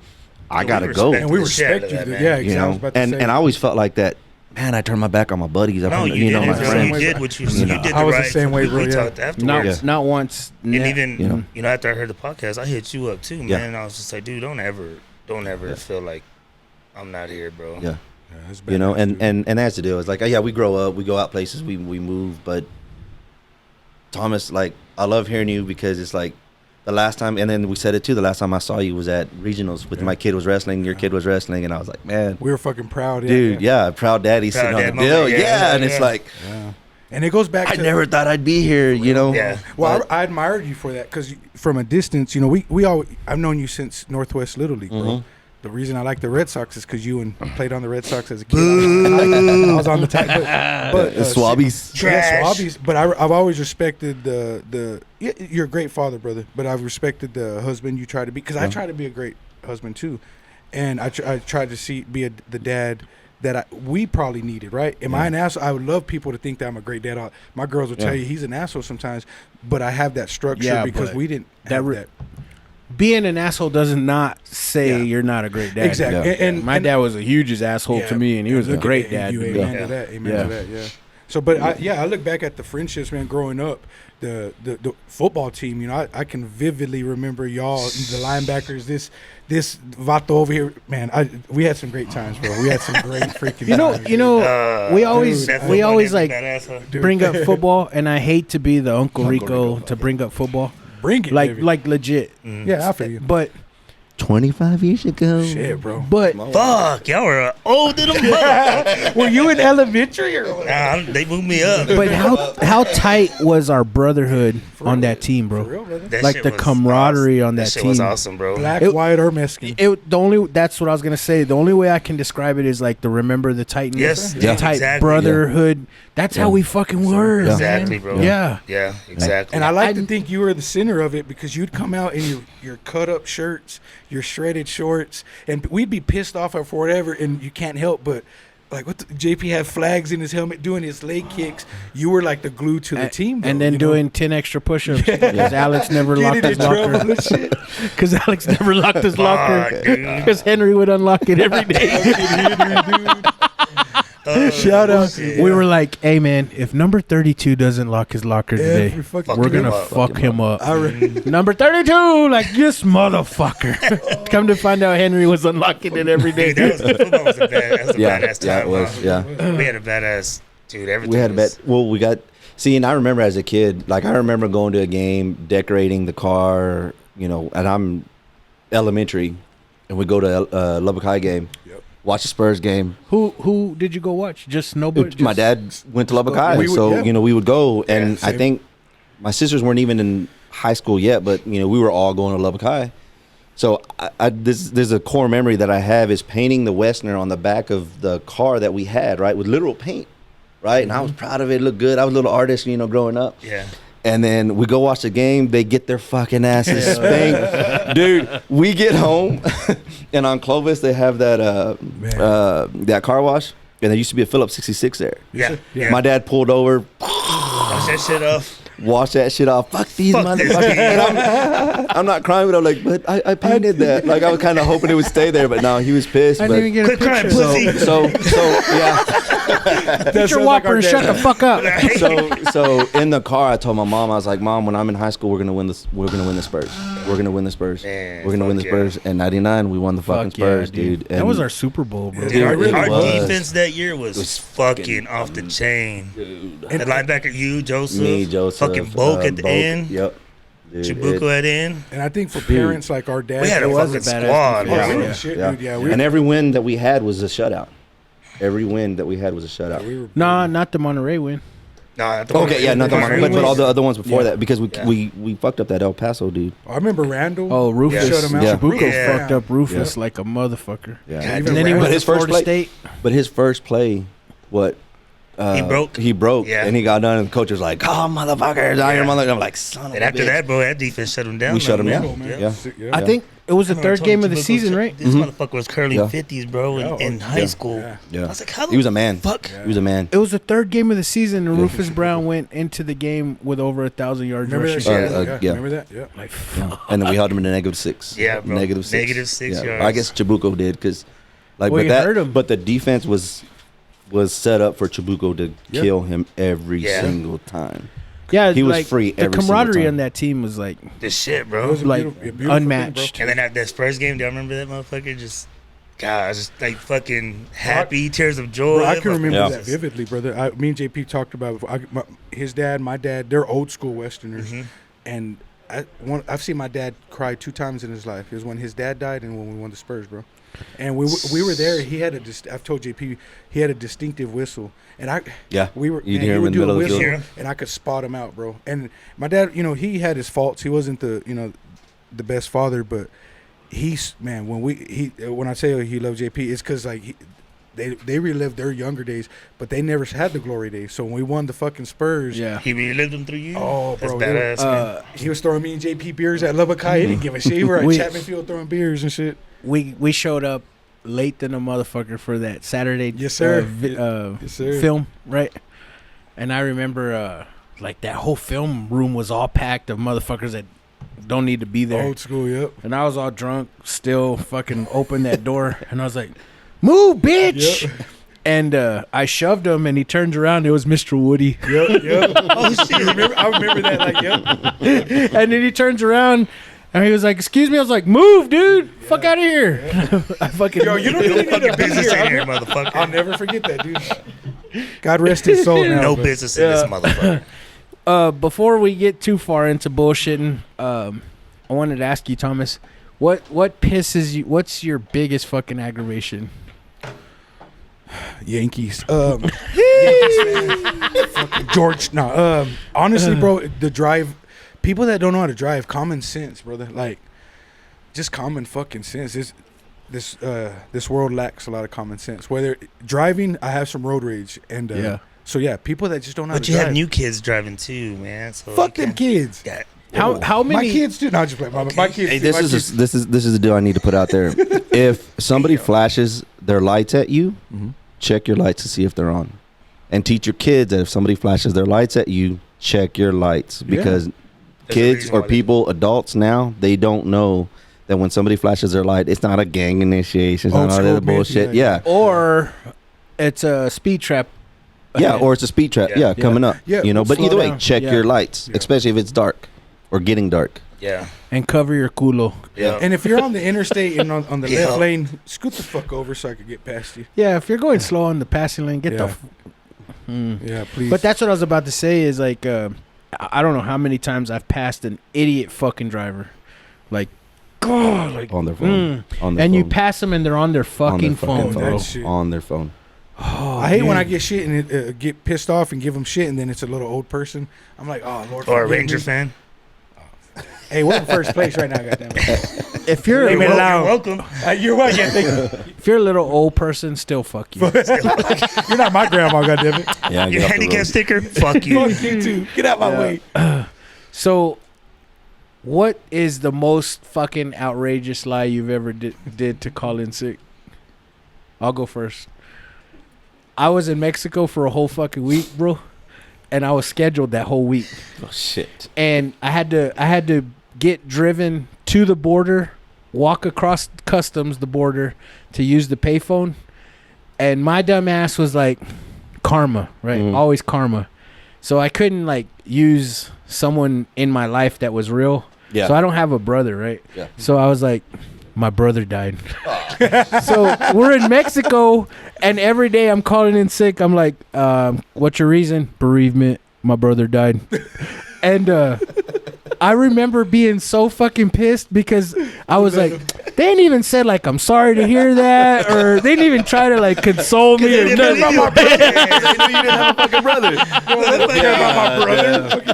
I We gotta go. respect And we the shit out respect of you. that, man. Yeah, You exactly. I know, was about to and say. I always felt like that. Man, I turned my back on my buddies. No, you you know, did. my You friends. did what you, You you know. did. I was the right. same way, we, bro, We yeah. talked Not afterwards. not once. And even You know. after I heard the podcast, I hit you up too, man. Yeah. And I was just like, dude, don't ever feel like I'm not here, bro. Yeah. Yeah, that's You know, badass, and dude. that's the deal. It's like, oh, yeah, we grow up, we go out places, we move, but Thomas, like, I love hearing you because it's like the last time, and then we said it too, the last time I saw you was at regionals with Yeah. my kid was wrestling, your kid was wrestling, and I was like, man, We were fucking proud, dude, yeah, proud daddy Proud sitting dad on the bill, moment, yeah, yeah, and it's yeah. like, Yeah. And it goes back I to never thought I'd be here, you know. Yeah. Well, But- I admired you for that because from a distance, you know, we all I've known you since Northwest Little League, bro. Mhm. The reason I like the Red Sox is because you and played on the Red Sox as a kid. I was on the type, but Swabbies. Yeah, Trash. Swabbies. But I've always respected the. Yeah, you're a great father, brother. But I've respected the husband you try to be because I Yeah. try to be a great husband too, and I tried to be the dad that we probably needed. Right? Am I an asshole? I would love people to think that I'm a great dad. My girls will tell Yeah. you he's an asshole sometimes, but I have that structure Yeah, because but we didn't that have re- that. Being an asshole does not say Yeah. you're not a great dad. Exactly. Yeah. And My dad was a huge asshole to me, and he was a look at great it, dad. You to me. amen Yeah. to that. Amen Yeah. to that. Yeah. So, but I look back at the friendships, man. Growing up, the football team. You know, I can vividly remember y'all, the linebackers. This Vato over here, man. We had some great times, bro. We had some great freaking. times, You know, we always that we football always nigga, like that asshole. dude. bring up football, and I hate to be the Uncle Rico to bring up football, Bring it, like baby. like legit. Yeah, I feel you. But 25 years ago. Shit, bro. But Fuck, y'all were old to the motherfucker. Were you in elementary or what? Nah, they moved me up. but how tight was our brotherhood on that team, For bro? real, brother. That Like shit the was camaraderie awesome. on that shit was team. awesome, bro. Black, It- white, or Mexican. That's what I was gonna say. The only way I can describe it is like the remember the Titans, Yes, the yeah. tight exactly. brotherhood. That's how we fucking were. Yeah. Exactly, man. bro. Yeah. Yeah, exactly. And I like to think you were the center of it because you'd come out in your cut up shirts, your shredded shorts, and we'd be pissed off for whatever, and you can't help but like JP had flags in his helmet doing his leg kicks. You were like the glue to the team, and though, then you know? doing 10 extra push-ups because Alex never locked Getting his in trouble locker. and shit. Because Alex never locked his locker. Fuck, dude. Because Henry would unlock it every day. Shout out. We were like, hey man, if number 32 doesn't lock his locker today, Every fucking we're him gonna up. fuck him up. I re- Number 32, like this motherfucker. Come to find out, Henry was unlocking it every day. Dude, football was a badass Yeah, time. yeah, it was. huh? Yeah, We had a badass dude. Everything we had a was- bet. Well, we got. See, and I remember as a kid, like I remember going to a game, decorating the car, you know, and I'm elementary, and we go to Lubbock High game, watch the Spurs game. Who did you go watch? Just nobody. My dad went to Lubbock High, We would- so yeah. you know we would go, and I same. think my sisters weren't even in high school yet, but you know we were all going to Lubbock High. So there's a core memory that I have is painting the Westerner on the back of the car that we had, right, with literal paint, right, and I was proud of it. It looked good. I was a little artist, you know, growing up. Yeah. And then we go watch the game. They get their fucking asses spanked, dude. We get home, and on Clovis they have that car wash, and there used to be a Phillips 66 there. Yeah. Yeah. My dad pulled over, Wash that shit off. washed that shit off. Fuck these Fuck this motherfuckers. kid. And I'm not crying, but I'm like, but I painted that. Like I was kind of hoping it would stay there, but no, he was pissed. I But didn't even get a Quit crying, picture. pussy. so yeah. Get your whopper and shut the fuck up. So in the car, I told my mom, I was like, Mom, when I'm in high school, we're gonna win this. We're gonna win the Spurs. We're gonna win the Spurs. Man, We're gonna win the fuck yeah. Spurs. And '99, we won the fucking Fuck yeah, Spurs, dude. dude. That And was our Super Bowl, bro. Dude, It really our was. defense that year was fucking off the chain. The linebacker, you, Joseph. me, Joseph, Fucking Boke at the Boke, end. Yep. Dude, Chibuko at the end. And I think for parents like our dad, We had a It was a fucking badass squad, defense. bro. Yeah. Shit, dude, yeah, we- and every win that we had was a shutout. Every win that we had was a shutout. we were Nah, not the Monterey win. Nah, the Okay, yeah, not the Monterey but wins. all the other ones before Yeah. that because we fucked up that El Paso dude. I remember Randall. Oh, Rufus. Yeah. Shut him out. Yeah. Chibuko Yeah. fucked up Rufus like a motherfucker. Yeah, God, And then he But went his to first Florida play- State. But his first play, what? He broke. He broke. Yeah. And he got done, and the coach was like, "Oh, motherfuckers, I am motherfucker." I'm like, "Son of And a after bitch." that, bro, that defense shut him down. We shut him man. down. man. Yeah. Yeah. I think it was the I remember third game of the Chibuko season, said, right? This motherfucker was curling Yeah. 50s, bro, Yeah. in high school. Yeah. Yeah. I was like, how the He was a man. fuck? He was a man. It was the third game of the season, and Rufus Brown went into the game with over 1,000 yards Remember that rushing. shit? yeah. Remember that? Yeah. Like, Yeah. And then we held him in the -6. Yeah, bro. -6. -6 Yeah. yards. I guess Chibuko did because, like, Well, but you that, hurt him. but the defense was set up for Chibuko to Yeah. kill him every Yeah. single time. yeah, He was like, free The every single camaraderie time. on that team was like This shit, It bro. was a Like, beautiful thing, bro. unmatched. And then that Spurs game, do you remember that motherfucker? Just, God, I was just like fucking happy, tears of joy. Bro, I can remember Yeah. that vividly, brother. Me and JP talked about it before. His dad, my dad, they're old school Westerners, and I've seen my dad cry 2 times in his life. It was when his dad died and when we won the Spurs, bro. And we were there. He had I've told JP he had a distinctive whistle, and we were. You'd man, hear he him would in the do a middle of the whistle, field. and I could spot him out, bro. And my dad, he had his faults. He wasn't the best father, but he's man. When I say he loved JP, it's because like they relived their younger days, but they never had the glory days. So when we won the fucking Spurs, yeah. He relived them through you. Oh, That's bro, badass, man. he was throwing me and JP beers at Lubbock High. He didn't give a shit. We were at We- Chapman Field throwing beers and shit. We showed up late than a motherfucker for that Saturday Yes, sir. Yes, sir. film, right? And I remember like that whole film room was all packed of motherfuckers that don't need to be there. Old school, yep. And I was all drunk, still fucking opened that door, and I was like, "Move, bitch!" Yep. And I shoved him, and he turns around. It was Mr. Woody, Yep. Oh shit! I remember that. Like, yep. and then he turns around. And he was like, "Excuse me." I was like, "Move, dude! Fuck out of here!" I fucking Yo, you don't No even need fucking to be business here. in here, motherfucker. I'll never forget that, dude. God rest his soul now. No but- business in this motherfucker. Before we get too far into bullshitting, I wanted to ask you, Thomas, What pisses you? What's your biggest fucking aggravation? Yankees. Yankees fan. Fucking George. No. Honestly, bro, the drive. People that don't know how to drive, common sense, brother. Like, just common fucking sense. This world lacks a lot of common sense. Whether driving, I have some road rage, and So yeah, people that just don't know how to drive. But you have new kids driving too, man. So fuck them kids. Yeah. How many? My kids do. No, just play. My kids. Hey, this is the deal I need to put out there. If somebody flashes their lights at you, check your lights to see if they're on, and teach your kids that if somebody flashes their lights at you, check your lights, because kids or people, adults now, they don't know that when somebody flashes their light, it's not a gang initiation, it's not all that bullshit. Yeah. Or it's a speed trap. Yeah, or it's a speed trap. Yeah, coming up. Yeah, you know. But either way, check your lights, especially if it's dark or getting dark. Yeah. And cover your culo. Yeah. And if you're on the interstate and on the left lane, scoot the fuck over so I could get past you. Yeah, if you're going slow on the passing lane, get the. Yeah, please. But that's what I was about to say. Is like, I don't know how many times I've passed an idiot fucking driver, like, God, like on their phone. On their and phone. you pass them and they're on their fucking phone, bro. On their phone. Oh, I hate when I get shit and get pissed off and give them shit, and then it's a little old person. I'm like, oh Lord. Or a Ranger fan. Hey, we're in first place right now, goddamn it. If you're You're welcome. You're welcome. If you're a little old person, still fuck you. You're not my grandma, goddamn it. Yeah, Your handicap sticker, fuck you. Fuck you too. Get out my way. So, what is the most fucking outrageous lie you've ever did to call in sick? I'll go first. I was in Mexico for a whole fucking week, bro, and I was scheduled that whole week. Oh shit! And I had to get driven to the border, walk across customs the border to use the payphone, and my dumb ass was like, karma, right? Always karma. So I couldn't like use someone in my life that was real. Yeah. So I don't have a brother, right? Yeah. So I was like, my brother died. So we're in Mexico, and every day I'm calling in sick. I'm like, what's your reason? Bereavement. My brother died. And I remember being so fucking pissed because I was like, they ain't even said like, I'm sorry to hear that, or they didn't even try to like console me or nothing. They knew you didn't have a fucking brother.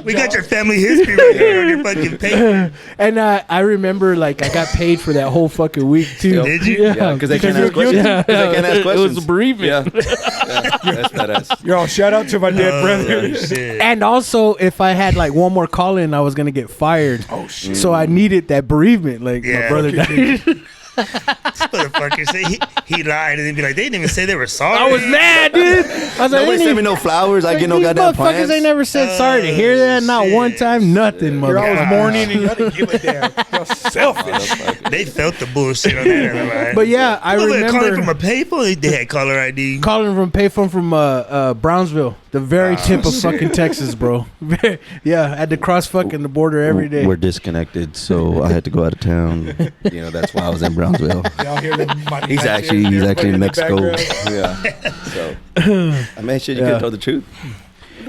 We got your family history right here on your fucking paper. And I remember like I got paid for that whole fucking week too. Did you? Yeah, because they can't ask questions. Yeah. They can't ask questions. It was a bereavement. Yeah. That's badass. Yo, shout out to my dead brother. Shit. And also, if I had like one more call in, I was gonna get fired. Oh shit. So I needed that bereavement. Like my brother died. This motherfucker say he lied and then be like, they didn't even say they were sorry. I was mad, dude. I was Nobody sent me no flowers. I get no goddamn plans. Motherfuckers ain't never said sorry to hear that. Not one time. Nothing, You're always motherfucker. mourning and you didn't give a damn. You're selfish. They felt the bullshit on that. Right? But yeah, I Calling from remember a payphone. They had caller ID. calling from payphone from Brownsville, the very tip of fucking Texas, bro. Yeah, I had to cross fucking the border every day. We're disconnected, so I had to go out of town. You know, that's why I was in Brownsville. Y'all hear them money He's back actually there, in the Mexico. background. Yeah. So I mean, shit, you could have told the truth.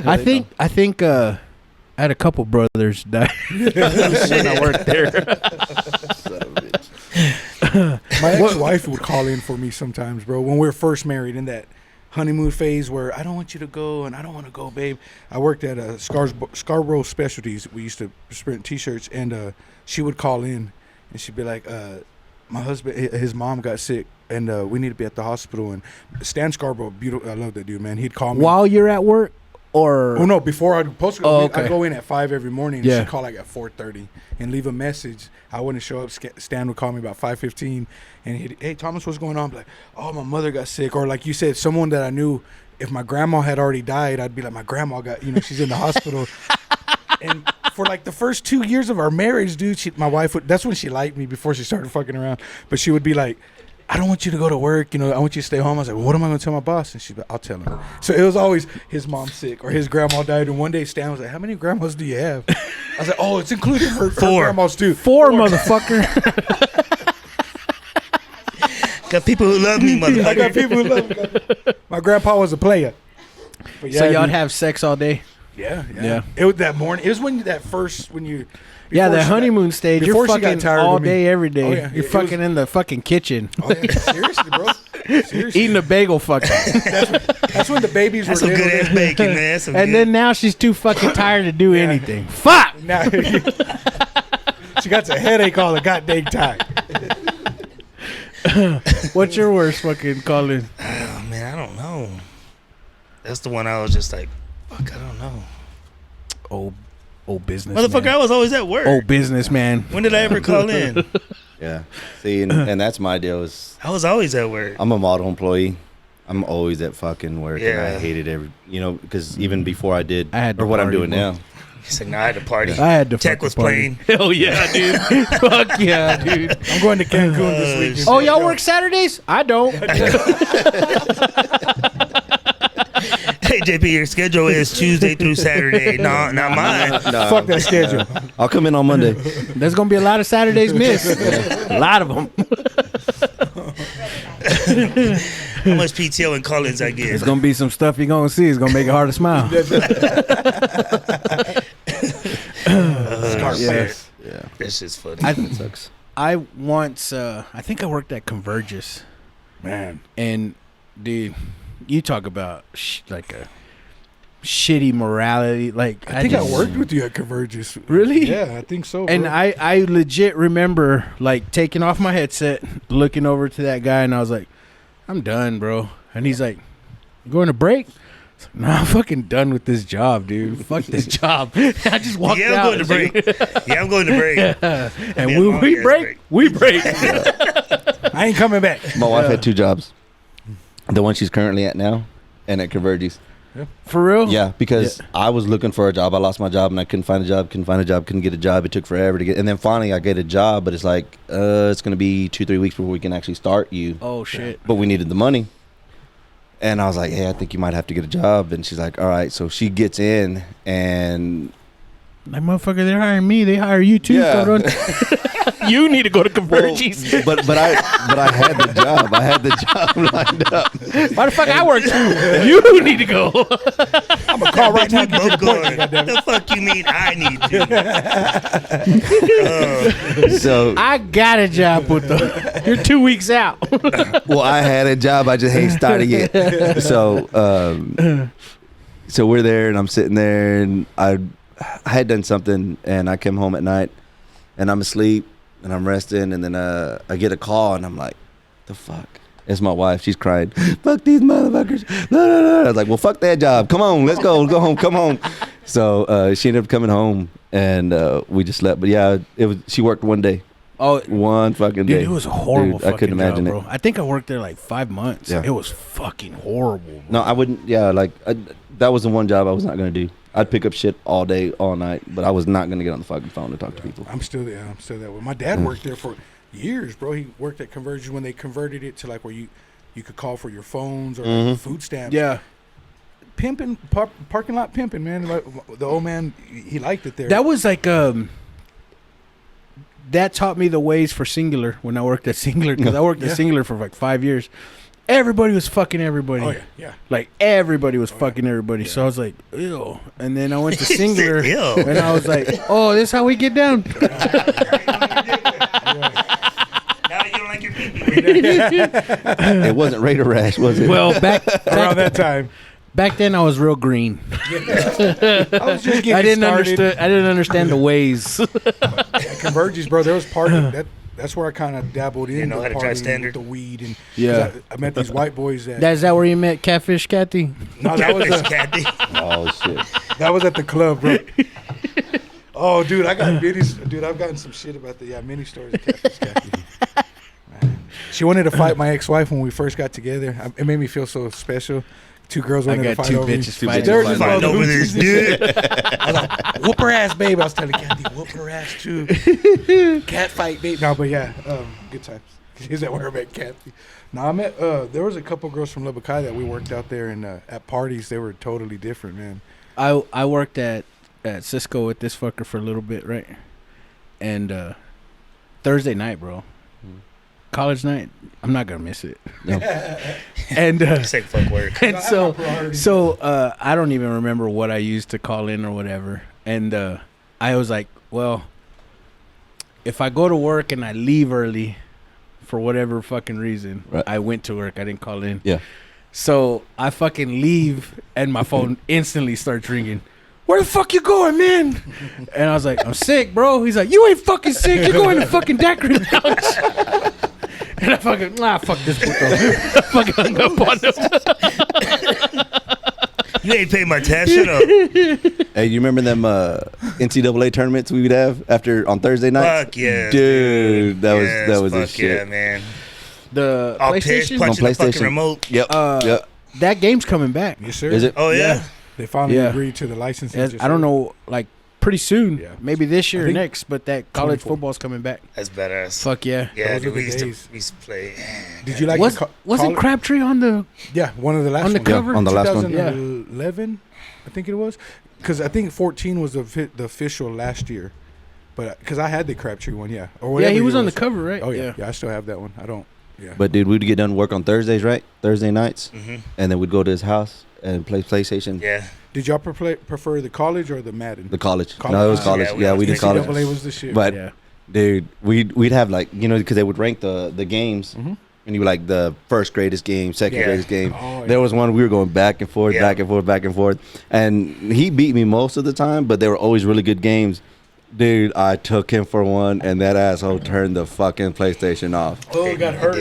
I think I had a couple brothers die when I worked there. Son of a bitch. My ex-wife would call in for me sometimes, bro. When we were first married, in that honeymoon phase where I don't want you to go and I don't want to go, babe. I worked at Scarborough Specialties. We used to print T-shirts, and she would call in, and she'd be like, my husband, his mom got sick, and we need to be at the hospital. And Stan Scarborough, beautiful. I love that dude, man. He'd call me While you're at work, or oh no, before I'd post. Oh, okay. I'd go in at 5 every morning. And Yeah. she'd call like at 4:30 and leave a message. I wouldn't show up. Stan would call me about 5:15, and he'd, hey Thomas, what's going on? I'm like, oh, my mother got sick, or like you said, someone that I knew. If my grandma had already died, I'd be like, my grandma got, she's in the hospital. And for like the first 2 years of our marriage, dude, my wife would. That's when she liked me before she started fucking around. But she would be like, I don't want you to go to work. I want you to stay home. I was like, well, what am I going to tell my boss? And she's like, I'll tell him. So it was always his mom's sick or his grandma died. And one day Stan was like, how many grandmas do you have? I was like, oh, it's including her grandmas too. Four, motherfucker. Got people who love me, motherfucker. I got people who love me. My grandpa was a player. But So y'all dude. have sex all day? Yeah. Yeah. It was that morning. It was when Yeah, before the she got- honeymoon stage. You're before she got fucking tired all of me. day, every day. Oh, yeah. You're It fucking was- in the fucking kitchen, Oh yeah, seriously, bro. Seriously. eating a bagel, fucking. That's when the babies That's were some good little. ass bacon, man. That's some And good. then now she's too fucking tired to do anything. Fuck. Now she got a headache all the goddamn time. What's your worst fucking calling? Oh man, I don't know. That's the one I was just like, fuck, I don't know. Old business. Motherfucker, I was always at work. Old businessman. When did I ever call in? Yeah. See, and that's my deal. Is I was always at work. I'm a model employee. I'm always at fucking work, and I Yeah. hated every, because even before I did, I had to or what I'm party, doing bro. now. He's like, nah, I had to party. I had to. Tech fucking was party. playing. Hell yeah, dude. Fuck yeah, dude. I'm going to Cancun this weekend. Oh, y'all work Saturdays? I don't. Hey, JP, your schedule is Tuesday through Saturday. No, not mine. No, Fuck that schedule. I'll come in on Monday. There's gonna be a lot of Saturdays missed. A lot of them. How much PTO and call-ins I get? There's gonna be some stuff you're gonna see. It's gonna make it hard to smile. Scarface. Yeah, This is funny. that sucks. I once, I think I worked at Convergys, Man, and dude, you talk about like a shitty morality. Like I think I just- worked with you at Convergys. Really? Yeah, I think so. And bro. I legit remember like taking off my headset, looking over to that guy, and I was like, I'm done, bro. And he's like, you going to break? I was like, nah, I'm fucking done with this job, dude. Fuck this job. I just walked Yeah, I'm out. going to break. Yeah, I'm going to break. And Yeah, long we ass break. We break. I ain't coming back. My wife had 2 jobs. The one she's currently at now, and at Convergys. For real? Yeah, because I was looking for a job. I lost my job and I couldn't find a job. Couldn't get a job. It took forever to get. And then finally, I get a job, but it's like it's gonna be 2-3 weeks before we can actually start you. Oh shit. But we needed the money. And I was like, hey, I think you might have to get a job. And she's like, all right. So she gets in, and Like motherfucker, they're hiring me. They hire you too. Yeah. cabrón. You need to go to Convergys. but I had the job. I had the job lined up. Why the fuck I work too? You need to go. I'm gonna call right now. We Get you both the going. point. The fuck you mean I need to? So I got a job with them. You're 2 weeks out. well, I had a job. I just ain't started yet. So we're there, and I'm sitting there, and I had done something, and I came home at night, and I'm asleep, and I'm resting, and then I get a call, and I'm like, the fuck? It's my wife. She's crying. Fuck these motherfuckers. No, no, no. I was like, well, fuck that job. Come on, let's go. Go home. Come home. So she ended up coming home, and we just slept. But yeah, it was. She worked one day. Oh, One fucking day. dude, it was a horrible Dude, I fucking couldn't imagine job, it. bro. I think I worked there like 5 months. Yeah. It was fucking horrible, bro. No, I wouldn't. Yeah, that was the one job I was not going to do. I'd pick up shit all day, all night, but I was not going to get on the fucking phone to talk to people. I'm still there. I'm still there. Well, my dad worked there for years, bro. He worked at Convergys when they converted it to like where you could call for your phones or like food stamps. Yeah. Pimping, parking lot pimping, man. Like, the old man, he liked it there. That was like that taught me the ways for Singular when I worked at Singular, because I worked at Yeah. Singular for like 5 years. Everybody was fucking everybody. Oh yeah, yeah. Like everybody was fucking everybody. So I was like, ew. And then I went to He said, Singular, ew. and I was like, oh, this how we get down. Now you don't like your pee-pee. It wasn't Raider Rash, was it? Well, Around that time, back then I was real green. I was just getting I didn't started. understand the ways. At Convergys, bro. There was partying. That's where I kind of dabbled in know how to drive standard? with the weed and Yeah. 'cause I met these white boys that. Is that where you met Catfish Cathy? No, that was Cathy. Oh shit! that was at the club, bro. Oh, dude, I got minis. Dude, I've gotten some shit about the mini stories of Catfish Cathy. Man. She wanted to fight my ex-wife when we first got together. It made me feel so special. 2 girls wanted to got fight 2 over me. bitches Two fighting. bitches They were just Fighting all over this dude. I was like, whoop her ass, babe. I was telling Kathy, whoop her ass too. Cat fight, babe. No, but yeah, good times. Is that where I met Kathy? No, I met. There was a couple girls from Lebakai that we worked out there, and at parties they were totally different, man. I worked at Cisco with this fucker for a little bit, right? And Thursday night, bro. College night, I'm not gonna miss it. No. And Say fuck work. and I have so my priorities. I don't even remember what I used to call in or whatever. And I was like, well, if I go to work and I leave early for whatever fucking reason, Right. I went to work. I didn't call in. Yeah. So I fucking leave and my phone instantly starts ringing. Where the fuck you going, man? And I was like, I'm sick, bro. He's like, you ain't fucking sick. You're going to fucking daiquiri lounge. And I fucking, fuck this puto. I fucking hung up on him. You ain't paid my tax. Shut up. Hey, you remember them NCAA tournaments we would have on Thursday nights? Fuck yeah, dude. That was a fuck shit. yeah, man. The All pissed, PlayStation? punching On the fucking PlayStation. remote. Yep. Yep. That game's coming back. Yes, sir. Is it? Oh yeah. They finally Yeah. agreed to the licensing. I don't know, like pretty soon. Yeah. Maybe this year I or think next, but that college 24. football's coming back. That's badass. Fuck yeah. Yeah, Those dude, are we the used to days. play. Did you like Was, the wasn't college? Crabtree on the Yeah, one of the last on the ones. cover? on the last one. 2011, I think it was. Because I think 14 was the official last year. But because I had the Crabtree one, yeah. Or Yeah, whatever he was year on it the cover, right? Oh, yeah. Yeah, I still have that one. I don't. Yeah. But dude, we'd get done work on Thursdays, right? Thursday nights, Mm-hmm. and then we'd go to his house and play PlayStation. Yeah. Did y'all prefer the college or the Madden? The college. College. No, it was Ah, college. yeah, Yeah, we did college. NCAA was the shit. But Yeah. dude, we'd have like, you know, because they would rank the games, Mhm. and you were like the first greatest game, second Yeah. greatest game. Oh, yeah. There was one we were going back and forth, Yeah. back and forth, back and forth, and he beat me most of the time, but they were always really good games. Dude, I took him for one, and that asshole turned the fucking PlayStation off. Oh, it got hurt.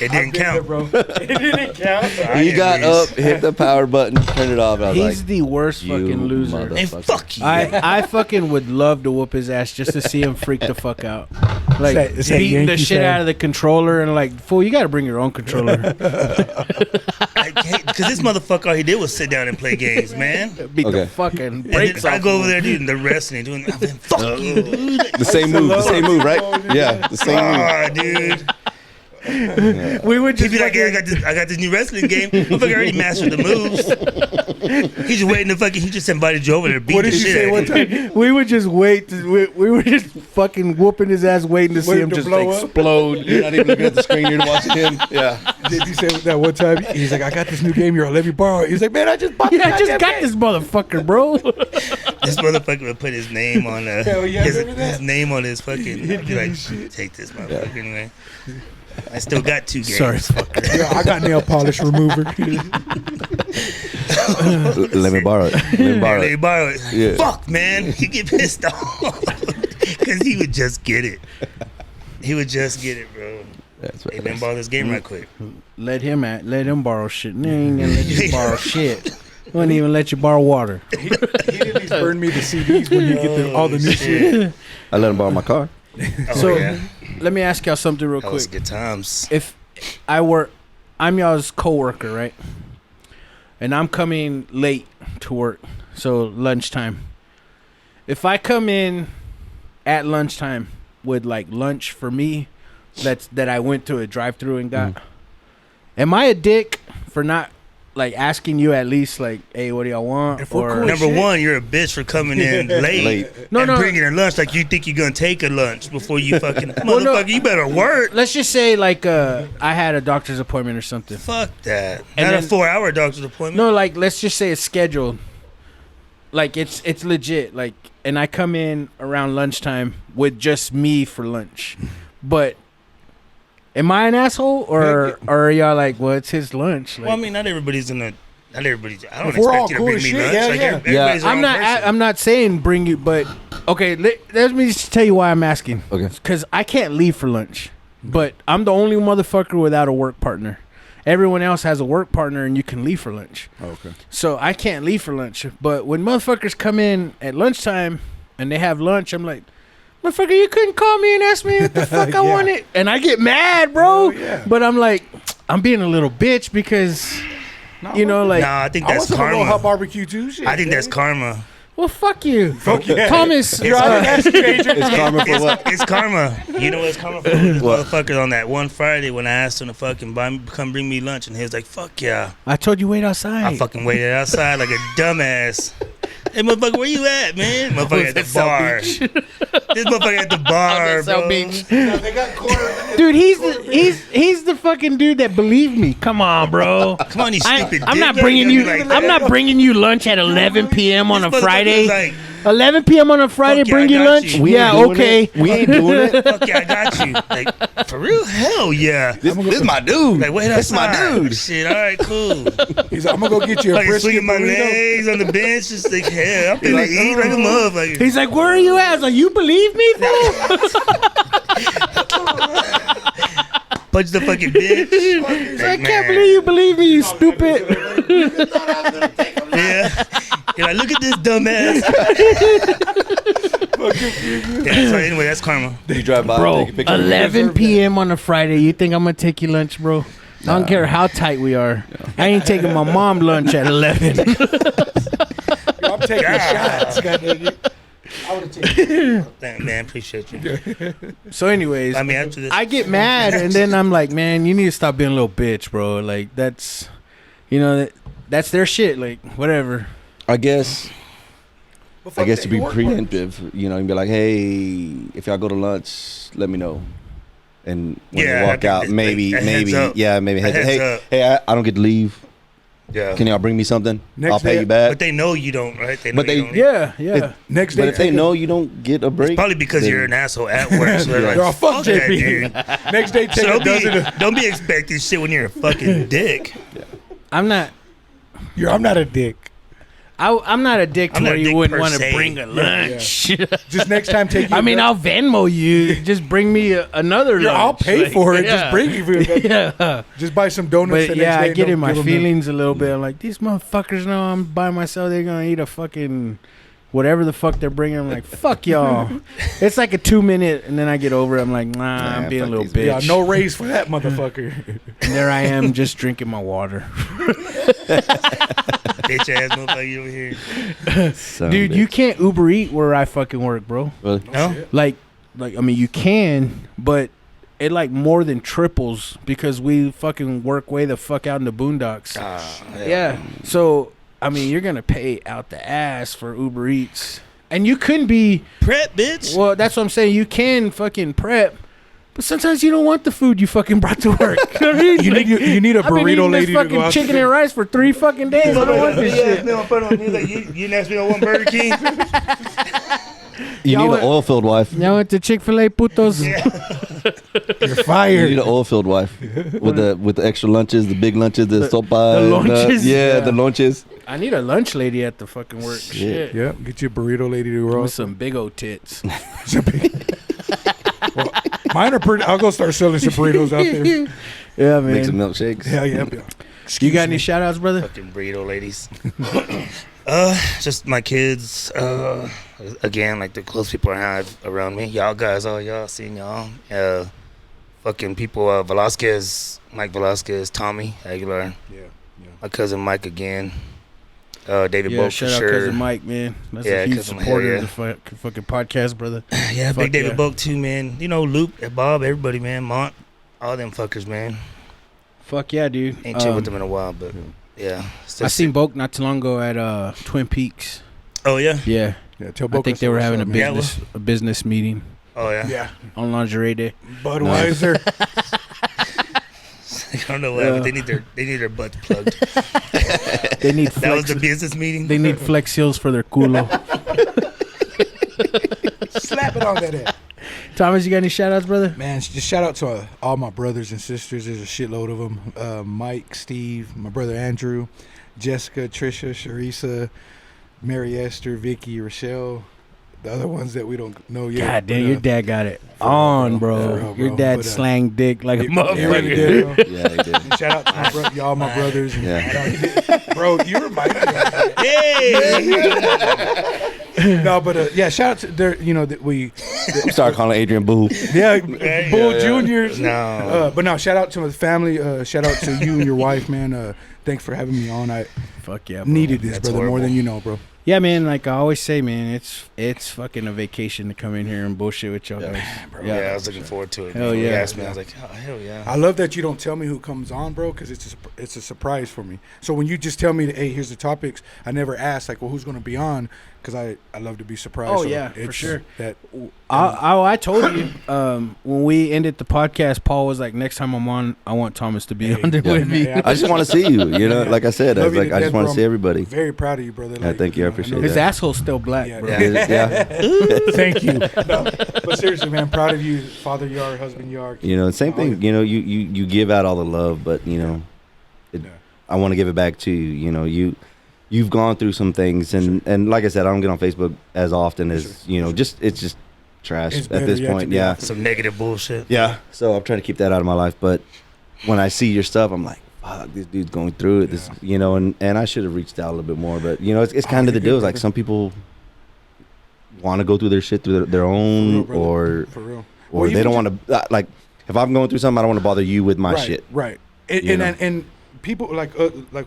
It didn't count. bro. It didn't count. He got up, hit the power button, turned it off. And I was He's like, the worst "You fucking loser. mother-" And fuck you. I fucking would love to whoop his ass just to see him freak the fuck out. Like It's that beating the Yankee shit fan. out of the controller and like, fool, you got to bring your own controller. Because this motherfucker, all he did was sit down and play games, man. Beat Okay. the fucking And brakes then I off go of over him. there doing the wrestling, doing fuck you, dude. the same move, right? Yeah, the same move. Ah, dude. We would He'd just be like, yeah, I got this new wrestling game. Motherfucker already mastered the moves. He's just waiting to fucking, he just invited you over there to beat What the did you shit say out one of you. time? we would just wait. We were just fucking whooping his ass, waiting to see Waiting him to just blow up? explode. You're not even looking at the screen, you're watching him. Yeah. Did you say that one time? He's like, I got this new game here. I'll let me borrow it. He's like, man, I just bought Yeah, I the just goddamn got game." this motherfucker, bro. This motherfucker would put his name on Hell yeah, remember that? his name on his fucking. He'd I'd be give like, you shit. take this motherfucker anyway. I still got 2 games. Sorry, fucker. Yeah, I got nail polish remover. Let me borrow it. Let me borrow They it. borrow it. Yeah. Fuck, man. You get pissed off. Because he would just get it. He would just get it, bro. That's Hey, let me borrow this game right quick. Let him borrow shit. He ain't gonna let you borrow shit. Wouldn't even let you borrow water. He at least burned me the CDs when you get all the new shit. I let him borrow my car. Oh, So, yeah. let me ask y'all something real That was quick. good times. If I'm y'all's coworker, right? And I'm coming late to work, so lunchtime. If I come in at lunchtime with like lunch for me, that I went to a drive-through and got, am I a dick for not like asking you at least like, hey, what do y'all want? If we're Or cool, Number shit. one, you're a bitch for coming in late. No, no. Bringing her lunch like you think you're going to take a lunch before you fucking. Well, no. Motherfucker, you better work. let's just say like I had a doctor's appointment or something. Fuck that. And Not a then- 4-hour doctor's appointment. No, like let's just say it's scheduled. Like it's legit. Like, and I come in around lunchtime with just me for lunch. But am I an asshole or are y'all like, well, it's his lunch? Like, Well, I mean, not everybody's gonna. Not everybody's. I don't If we're all expect you to cool bring as me shit, lunch. yeah, Like, yeah. everybody's their own person. I'm not saying bring you, but okay. Let me just tell you why I'm asking. Okay. Because I can't leave for lunch, but I'm the only motherfucker without a work partner. Everyone else has a work partner, and you can leave for lunch. Okay. So I can't leave for lunch. But when motherfuckers come in at lunchtime and they have lunch, I'm like, motherfucker, you couldn't call me and ask me what the fuck I Yeah. wanted. And I get mad, bro. yeah. But I'm like, I'm being a little bitch because, you know, like, Nah, I think I that's want some little hot karma. barbecue too. Shit, I think that's man. karma. well, fuck you. Fuck yeah. Thomas, You're out of that stranger. It's karma for what? It's karma. You know what's karma for? This What? motherfucker on that one Friday when I asked him to fucking come bring me lunch, and he was like, "Fuck yeah." I told you wait outside. I fucking waited outside like a dumbass. Hey, motherfucker, where you at, man? Motherfucker at the bar. This motherfucker at the bar, South bro. Beach. They got quarter. Dude, he's the fucking dude that believed me. Come on, bro. Come on, you stupid. I'm dick. not You bringing gotta you. be like I'm that. not bringing you lunch at 11 p.m. on a This motherfucker Friday. was like, 11 p.m. on a Friday, Fuck yeah, bring I your got lunch? you. We Yeah, ain't doing okay. it. We ain't doing it. Fuck yeah, I got you. Like, for real? Hell yeah. This is my dude. Like, wait That's my outside. dude. Shit, all right, cool. He's like, I'm gonna go get you a Like, brisket swinging my burrito. legs on the bench, just like, hell, I'm finna eat like a motherfucker. He's like, where are you at? I was like, you believe me, fool? Punch the fucking bitch. I can't believe you believe me, you stupid. Yeah. You're like, look at this dumbass. Yeah, so anyway, that's karma. You drive by, Bro, take a picture. 11 p.m. on a Friday. You think I'm going to take you lunch, bro? I don't care how tight we are. I ain't taking my mom lunch at 11. Yo, I'm taking shots. Goddamn. I would have taken. Thank, man, appreciate you. So anyways, I mean, after this, I get mad and then I'm like, man, you need to stop being a little bitch, bro. Like, that's, you know, that's their shit. Like, whatever. I guess to be preemptive, you know, and be like, hey, if y'all go to lunch, let me know. And when Yeah, you walk out, like, maybe, a heads up. yeah, maybe, A heads hey, up. hey, I don't get to leave. yeah. Can y'all bring me something? Next I'll pay day- you back. But they know you don't, right? They know But you they- don't. Yeah, yeah. Next day, But if they know you don't get a break, Probably because then- you're an asshole at work. So they're Yeah. like, Yo, fuck that JP. dude. next day, take So a dozen. don't be expecting shit when you're a fucking dick. I'm not. I'm not a dick. I'm not a dick to I'm not where a you dick wouldn't per want to se. bring a lunch. Just next time, take you. I mean, I'll Venmo you. Just bring me another lunch. I'll pay Like, for it. yeah. Just bring you for it. Yeah. Just buy some donuts. But the yeah, next day I and get don't in my give 'em the- feelings a little bit. I'm like, these motherfuckers know I'm by myself. They're going to eat a fucking whatever the fuck they're bringing. I'm like, fuck y'all. It's like a 2 minute, and then I get over it. I'm like, nah, I'm being a fuck little these bitch. Yeah, no raise for that motherfucker. And there I am just drinking my water. Bitch ass motherfucker over here. Son of Dude, a you bitch. can't Uber Eat where I fucking work, bro. Really? No? Like I mean, you can, but it like more than triples because we fucking work way the fuck out in the boondocks. Yeah. So, I mean, you're going to pay out the ass for Uber Eats. And you couldn't be, Prep, bitch. well, that's what I'm saying. You can fucking prep, but sometimes you don't want the food you fucking brought to work. You know what I mean? You Like, need you need a I've been eating burrito this lady to fucking go out. chicken and rice for 3 fucking days. I don't want this shit. You didn't ask me on one Burger King? You Y'all need went- an oil filled wife. Y'all went to Chick-fil-A, putos? You're You fired. need an oil filled wife with the extra lunches, the big lunches, the sopa, the lunches? yeah, Yeah. the lunches. I need a lunch lady at the fucking work. Shit. Yeah, get your burrito lady to roll. With some big old tits. Well, mine are pretty. I'll go start selling some burritos out there. Yeah, Make some man. milkshakes. Yeah, yeah. You got any shout outs, brother? Fucking burrito ladies. Just my kids. Again, like the close people I have around me. Y'all guys, all y'all, seeing y'all. Fucking people, Velasquez, Mike Velasquez, Tommy Aguilar. Yeah, My cousin Mike again. David Yeah, Bolt for shout out sure. cousin Mike, man. That's Yeah, a huge cousin, supporter hell of the fucking podcast, brother. Yeah, Fuck Big David yeah. Bolt too, man. You know, Luke, Bob, everybody, man. Mont, all them fuckers, man. Fuck yeah, dude. Ain't chill with them in a while, but yeah. I seen Boke not too long ago at Twin Peaks. Oh yeah. Yeah, yeah. Tell I Boca think they were what's having up, a man. business meeting Oh yeah. Yeah, on lingerie day. Budweiser. I don't know what happened. They need their butts plugged. They need That was flex. the business meeting. They need flex seals for their culo. Slap it on that ass. Thomas, you got any shout outs, brother? Man, just shout out to all my brothers and sisters. There's a shitload of them. Mike, Steve, my brother Andrew, Jessica, Trisha, Sharisa, Mary Esther, Vicky, Rochelle. The other ones that we don't know yet. God damn, but, your dad got it on, for bro. real, Your bro. dad But, slang dick like a He really motherfucker. did, bro. Yeah, he did. And shout out to y'all, my brothers. And, Yeah. bro, you remind me of that. Hey. No, but yeah, shout out to their, that we, Start calling Adrian Boo. yeah, Bull Juniors. No. But no, shout out to my family. Shout out to you and your wife, man. Thanks for having me on. I Fuck yeah, bro. needed this, That's brother, more horrible. than you know, bro. Yeah, man. Like I always say, man, it's fucking a vacation to come in here and bullshit with y'all guys. Yeah, I was looking forward to it. Hell When you yeah. asked me, I was like, oh, hell yeah. I love that you don't tell me who comes on, bro, because it's a surprise for me. So when you just tell me, hey, here's the topics, I never ask, like, well, who's going to be on? Because I love to be surprised. Oh, So yeah, for it's sure. That I told you when we ended the podcast, Paul was like, next time I'm on, I want Thomas to be on there yeah. with me. Yeah, I just want to see you. You know, like I said, I Love was you like, to I just death, want bro. to see everybody. very proud of you, brother. Yeah, thank you. I appreciate His that. asshole's still black, Yeah. bro. Yeah. Thank you. No, but seriously, man, proud of you, father you are, husband you are. You know, same thing. You know, you give out all the love, but you know, Yeah. I want to give it back to you. You know, you've gone through some things, and like I said, I don't get on Facebook as often as you know. Just it's just trash It's at better, this yeah, to point. be Yeah, honest. Some negative bullshit. yeah. So I'm trying to keep that out of my life. But when I see your stuff, I'm like, fuck, this dude's going through it. This, Yeah. you know, and I should have reached out a little bit more. But you know, it's kind of you're the deal. good, It's like brother. some people want to go through their shit through their own, For real, or brother. For real. or Well, they even don't want to like. If I'm going through something, I don't want to bother you with my right, shit. Right. And You and, know? people like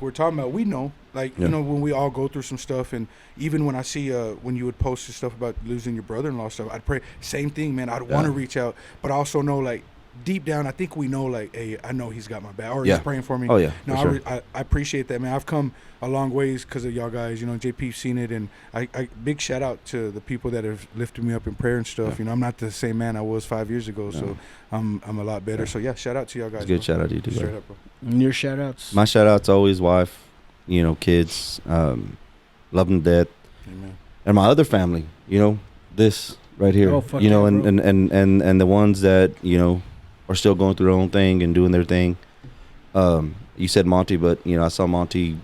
we're talking about, we know, like Yeah. you know, when we all go through some stuff, and even when I see when you would post stuff about losing your brother-in-law stuff, I'd pray same thing, man. I'd want to reach out, but I also know like deep down, I think we know like, hey, I know he's got my back, or Yeah. he's praying for me. Oh, yeah, No, for sure. I appreciate that, man. I've come a long ways because of y'all guys. You know, JP's seen it, and I big shout out to the people that have lifted me up in prayer and stuff. Yeah. You know, I'm not the same man I was 5 years ago, so I'm a lot better. Yeah. So yeah, shout out to y'all guys. It's a good bro. shout out to you too. Straight Bro. up, bro. And your shout outs. My shout out's always wife, you know, kids, love them to death, Amen. and my other family. You know, this right here. Oh, fuck you know, yeah, and the ones that you know are still going through their own thing and doing their thing. You said Monty, but you know, I saw Monty.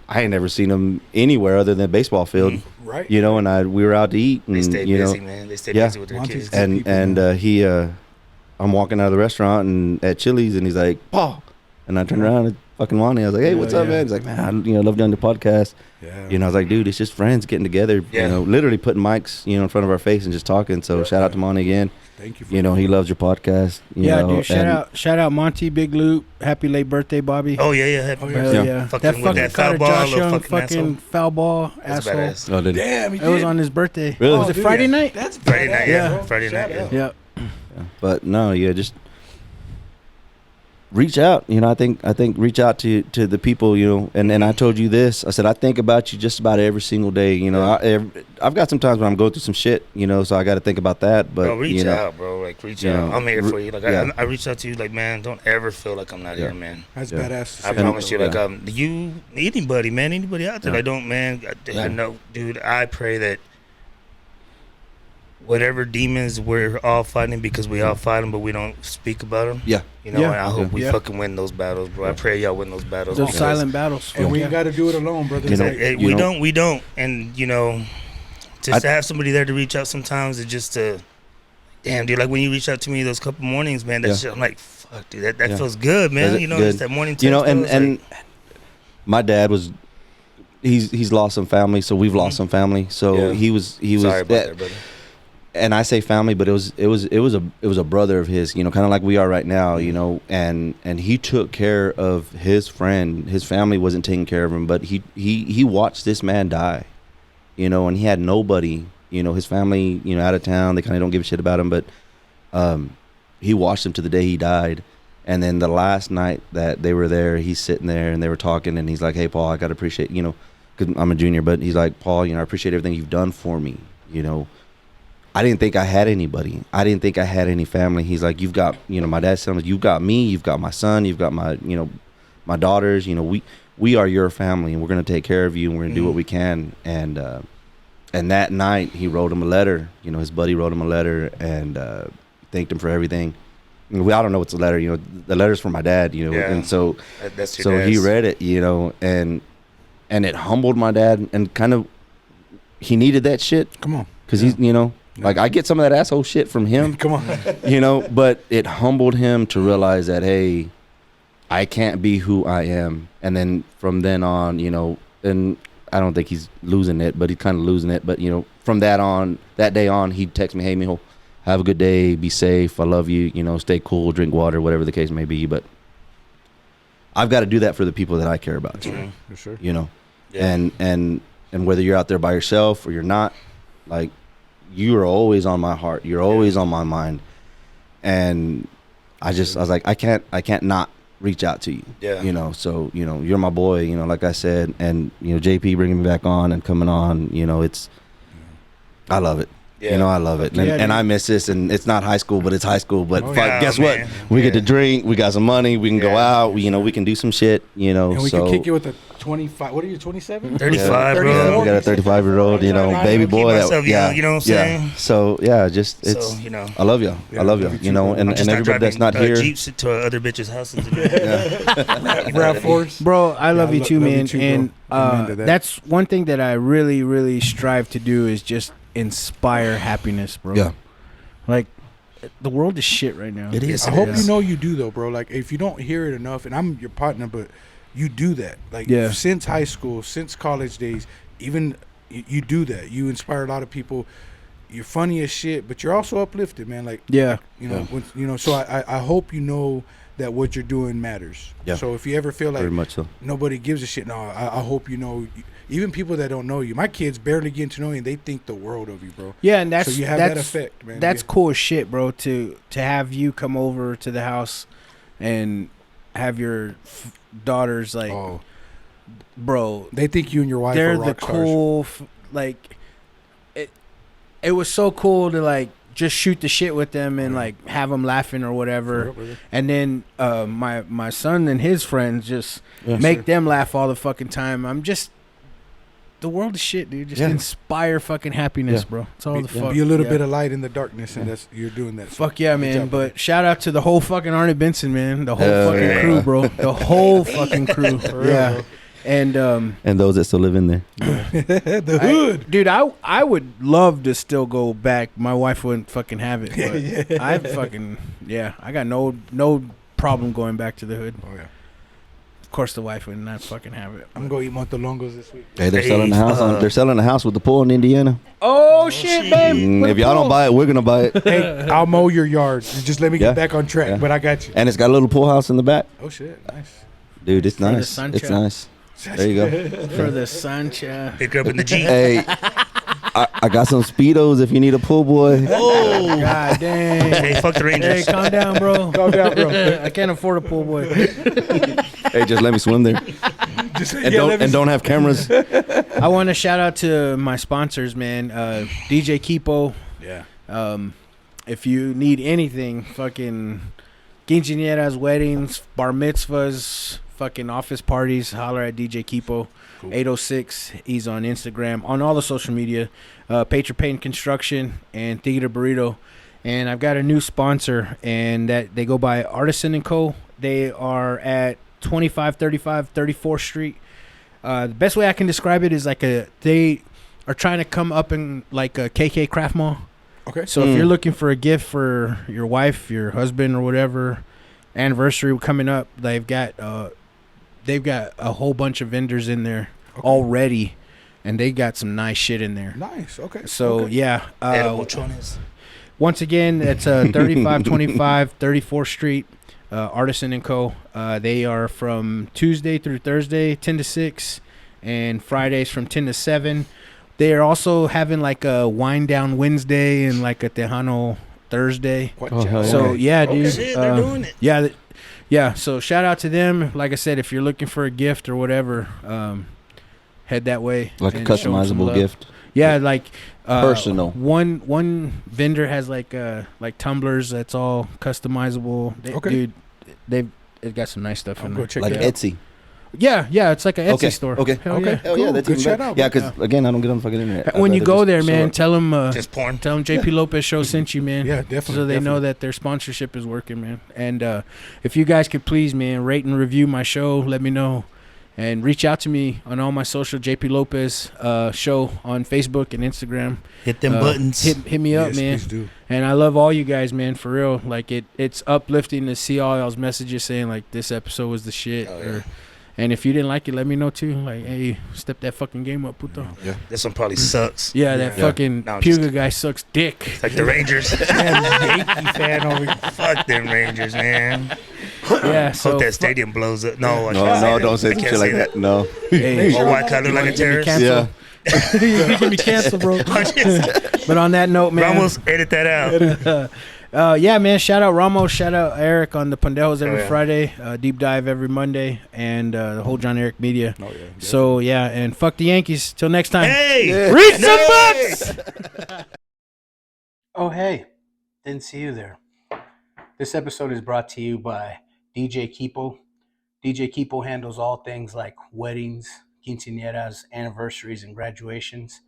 I ain't never seen him anywhere other than baseball field. Right. You know, and we were out to eat, and They stay you busy, know, man. They stay Yeah. busy with their Monty's kids. good. and people, and man. he, I'm walking out of the restaurant and at Chili's, and he's like, Paul, and I turned around and fucking Lonnie. I was like, hey, what's Oh, up, yeah. man? He's like, man, I love you on the podcast. Yeah. You know, I was like, dude, it's just friends getting together. Yeah. You know, literally putting mics, you know, in front of our face and just talking. So shout out to Monty again. Thank you for You know, he loves your podcast. You Yeah, know, dude. Shout out Monty, Big Loop. Happy late birthday, Bobby. Oh yeah, yeah. Oh, Hell yeah. yeah. Fucking That with fucking that foul Carter ball, Josh little Young fucking fucking asshole. foul ball That's asshole. badass. Oh, did he? Damn, he It was did. on his birthday. Really? Was it dude, Friday yeah. night? That's Friday night, badass, yeah. bro. Friday Shout night, out. Yep. Yeah. But no, yeah, just reach out. You know, I think reach out to the people. You know, and I told you this. I said I think about you just about every single day. You know, I've got some times when I'm going through some shit. You know, so I got to think about that. But Bro, reach you know, out, bro. Like, reach you out. know, I'm here for you. Like, yeah. I reached out to you. Like, man, don't ever feel like I'm not Yeah. here, man. That's Yeah. badass. To I say, promise bro. you, like, Yeah. you, anybody, man, anybody out there, Yeah. like, don't, man. Yeah. I know, dude. I pray that whatever demons we're all fighting, because we all fight them, but we don't speak about them. Yeah. You know, Yeah. and I hope we Yeah. fucking win those battles, bro. I pray y'all win those battles. Those because, silent battles. And we Yeah. ain't got to do it alone, brother. You know, Like, hey, you we don't. And, you know, just to have somebody there to reach out sometimes is just to, damn, dude, like when you reach out to me those couple mornings, man, that's Yeah. just, I'm like, fuck, dude, that Yeah. feels good, man. Does it You know, good. it's that morning text, You know, bro. and It's and like, my dad was. He's lost some family, so we've lost some family. So Yeah. he was sorry about that, brother. and I say family, but it was a brother of his, you know, kind of like we are right now, you know, and he took care of his friend. His family wasn't taking care of him, but he watched this man die, you know, and he had nobody, you know, his family, you know, out of town, they kind of don't give a shit about him, but he watched him to the day he died. And then the last night that they were there, he's sitting there and they were talking, and he's like, hey, Paul, I got to appreciate, you know, because I'm a junior, but he's like, Paul, you know, I appreciate everything you've done for me, you know. I didn't think I had anybody. I didn't think I had any family. He's like, you've got, you know, my dad said, you've got me, you've got my son, you've got my, you know, my daughters, you know, we are your family, and we're going to take care of you, and we're going to do what we can. And that night he wrote him a letter, you know, his buddy wrote him a letter and thanked him for everything. I don't know what's the letter, you know, the letter's from my dad, you know, Yeah. and so, That's your so he dad's. read it, you know, and it humbled my dad, and kind of, he needed that shit. come on. Cause he's, you know, Yeah. like I get some of that asshole shit from him, Come on. you know, but it humbled him to realize that, hey, I can't be who I am. And then from then on, you know, and I don't think he's losing it, but he's kind of losing it. But, you know, from that day on, he'd text me, hey, mijo, have a good day, be safe, I love you, you know, stay cool, drink water, whatever the case may be. But I've got to do that for the people that I care about, too, Mhm. For sure. you know. Yeah. And whether you're out there by yourself or you're not, like, you are always on my heart. You're always on my mind. And I was like, I can't not reach out to you. Yeah. You know, so, you know, you're my boy, you know, like I said, and, you know, JP bringing me back on and coming on, you know, I love it. You know, I love it, and I miss this. And it's not high school, but it's high school. But guess what? Man. We get to drink. We got some money. We can go out. We can do some shit. You know, And we so can kick it with a 25. What are you, 27? 35, bro. yeah, we got a 35-year-old, baby boy. Myself young, you know what I'm saying? So it's So, you know, I love y'all. I love y'all. You know, and everybody that's not here. Jeeps to other bitches' houses. RAV4s. Bro, I love you too, love you man. too, And bro. Amen to that. that's one thing that I really, really strive to do is just inspire happiness, bro. Yeah. Like, the world is shit right now. It is. I hope you know you do though, bro. Like if you don't hear it enough, and I'm your partner, but you do that. Like since high school, since college days, even you do that. You inspire a lot of people. You're funny as shit, but you're also uplifted, man. Like So I hope you know that what you're doing matters. Yeah. So if you ever feel like Very much so. nobody gives a shit, no, I hope you know. Even people that don't know you, my kids barely get to know you, and they think the world of you, bro. Yeah, and that's so you have that effect, man. That's cool as shit, bro. To have you come over to the house and have your daughters like, bro. They think you and your wife they're are rock the stars. cool, like it was so cool to like just shoot the shit with them and like have them laughing or whatever. And then my son and his friends just make them laugh all the fucking time. I'm just. The world is shit, dude. Just inspire fucking happiness, bro. It's all the fuck. Be a little bit of light in the darkness, and you're doing that. Fuck yeah, man. But shout out to the whole fucking Arnie Benson, man. The whole fucking yeah. crew, bro. The whole fucking crew. Yeah. And those that still live in there. the hood. Dude, I would love to still go back. My wife wouldn't fucking have it. But I fucking I got no problem going back to the hood. Oh yeah. Of course, the wife would not fucking have it. I'm gonna go eat Montelongos this week. Hey, they're selling the house. They're selling the house with the pool in Indiana. Oh shit, babe! If y'all don't buy it, we're gonna buy it. Hey, I'll mow your yard. Just let me get back on track. Yeah. But I got you. And it's got a little pool house in the back. Oh shit, nice. Dude, it's the nice. sunshine. It's nice. There you go. For the sunshine. Pick her up in the Jeep. Hey, I got some Speedos if you need a pool boy. Oh, God damn. hey, fuck the Rangers. Hey, calm down, bro. Calm down, bro. I can't afford a pool boy. Hey, just let me swim there. Don't have cameras. I want to shout out to my sponsors, man. DJ Kipo. Yeah. If you need anything, fucking quinceañeras, weddings, bar mitzvahs, fucking office parties, holler at DJ Kipo. Cool. 806. He's on Instagram, on all the social media. Patriot Paint Construction and Theater Burrito. And I've got a new sponsor, and that they go by Artisan & Co. They are at 2535 34th Street. The best way I can describe it is like they are trying to come up in like a KK Craft Mall. Okay. So if you're looking for a gift for your wife, your husband, or whatever, anniversary coming up, they've got a whole bunch of vendors in there already, and they got some nice shit in there. Nice. Okay. So yeah. Edible Once again, it's 3525 34th Street. Artisan & Co. They are from Tuesday through Thursday, 10 to 6, and Fridays from 10 to 7. They are also having like a wind down Wednesday and like a Tejano Thursday. So yeah, dude. Shit, they're doing it. Yeah. So shout out to them. Like I said, if you're looking for a gift or whatever, head that way. Like a and show 'em some customizable love. gift. Yeah, like personal. One vendor has like tumblers that's all customizable. Dude, they've got some nice stuff in there. Check Like it out. Etsy. Yeah, it's like an Etsy store. Okay. Hell okay. yeah. Hell yeah, that's Good even shout better. out, Yeah, because again, I don't get on fucking internet. When I'd you rather go just there, show man, up. tell them porn. Tell them JP Lopez Show sent you, man. Yeah, definitely. So they know that their sponsorship is working, man. And if you guys could please, man, rate and review my show, let me know. And reach out to me on all my social, JP Lopez Show on Facebook and Instagram. Hit them buttons. Hit me up, Yes, man. please do. And I love all you guys, man, for real. Like it's uplifting to see all y'all's messages saying like this episode was the shit. And if you didn't like it, let me know too. Like, hey, step that fucking game up, puto. Yeah. This one probably sucks. Yeah, that fucking No, I'm just Puga guy sucks dick. It's like the Rangers. Yankee fan over here. Fuck them Rangers, man. Yeah, so Hope that stadium blows up. No, don't say I some can't shit like say that. No. hey, Or white collar like a terrorist. cancel? Yeah. You get me canceled, bro. But on that note, man. Ramos, edit that out. Yeah, man. Shout out Ramos. Shout out Eric on the Pendejos every yeah. Friday. Deep Dive every Monday. And the whole John Eric Media. Oh, yeah. So, yeah. And fuck the Yankees. Till next time. Hey! Read some books! Oh, hey, didn't see you there. This episode is brought to you by DJ Kipo. DJ Kipo handles all things like weddings, quinceañeras, anniversaries, and graduations.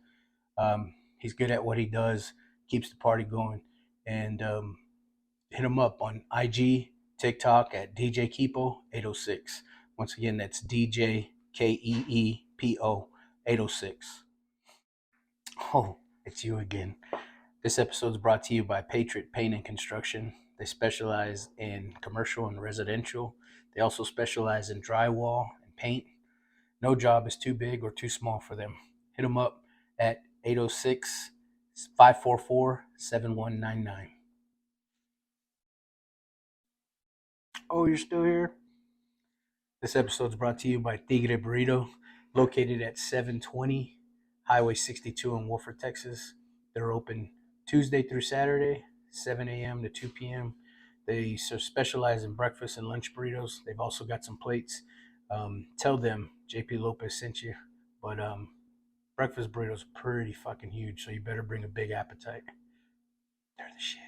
He's good at what he does, keeps the party going, and hit him up on IG, TikTok at DJ Keepo 806. Once again, that's DJ KEEPO 806. Oh, it's you again. This episode is brought to you by Patriot Paint and Construction. They specialize in commercial and residential. They also specialize in drywall and paint. No job is too big or too small for them. Hit them up at 806 544 7199. Oh, you're still here? This episode is brought to you by Tigre Burrito, located at 720 Highway 62 in Wolford, Texas. They're open Tuesday through Saturday, 7 a.m. to 2 p.m. They specialize in breakfast and lunch burritos. They've also got some plates. Tell them JP Lopez sent you. But breakfast burritos are pretty fucking huge, so you better bring a big appetite. They're the shit.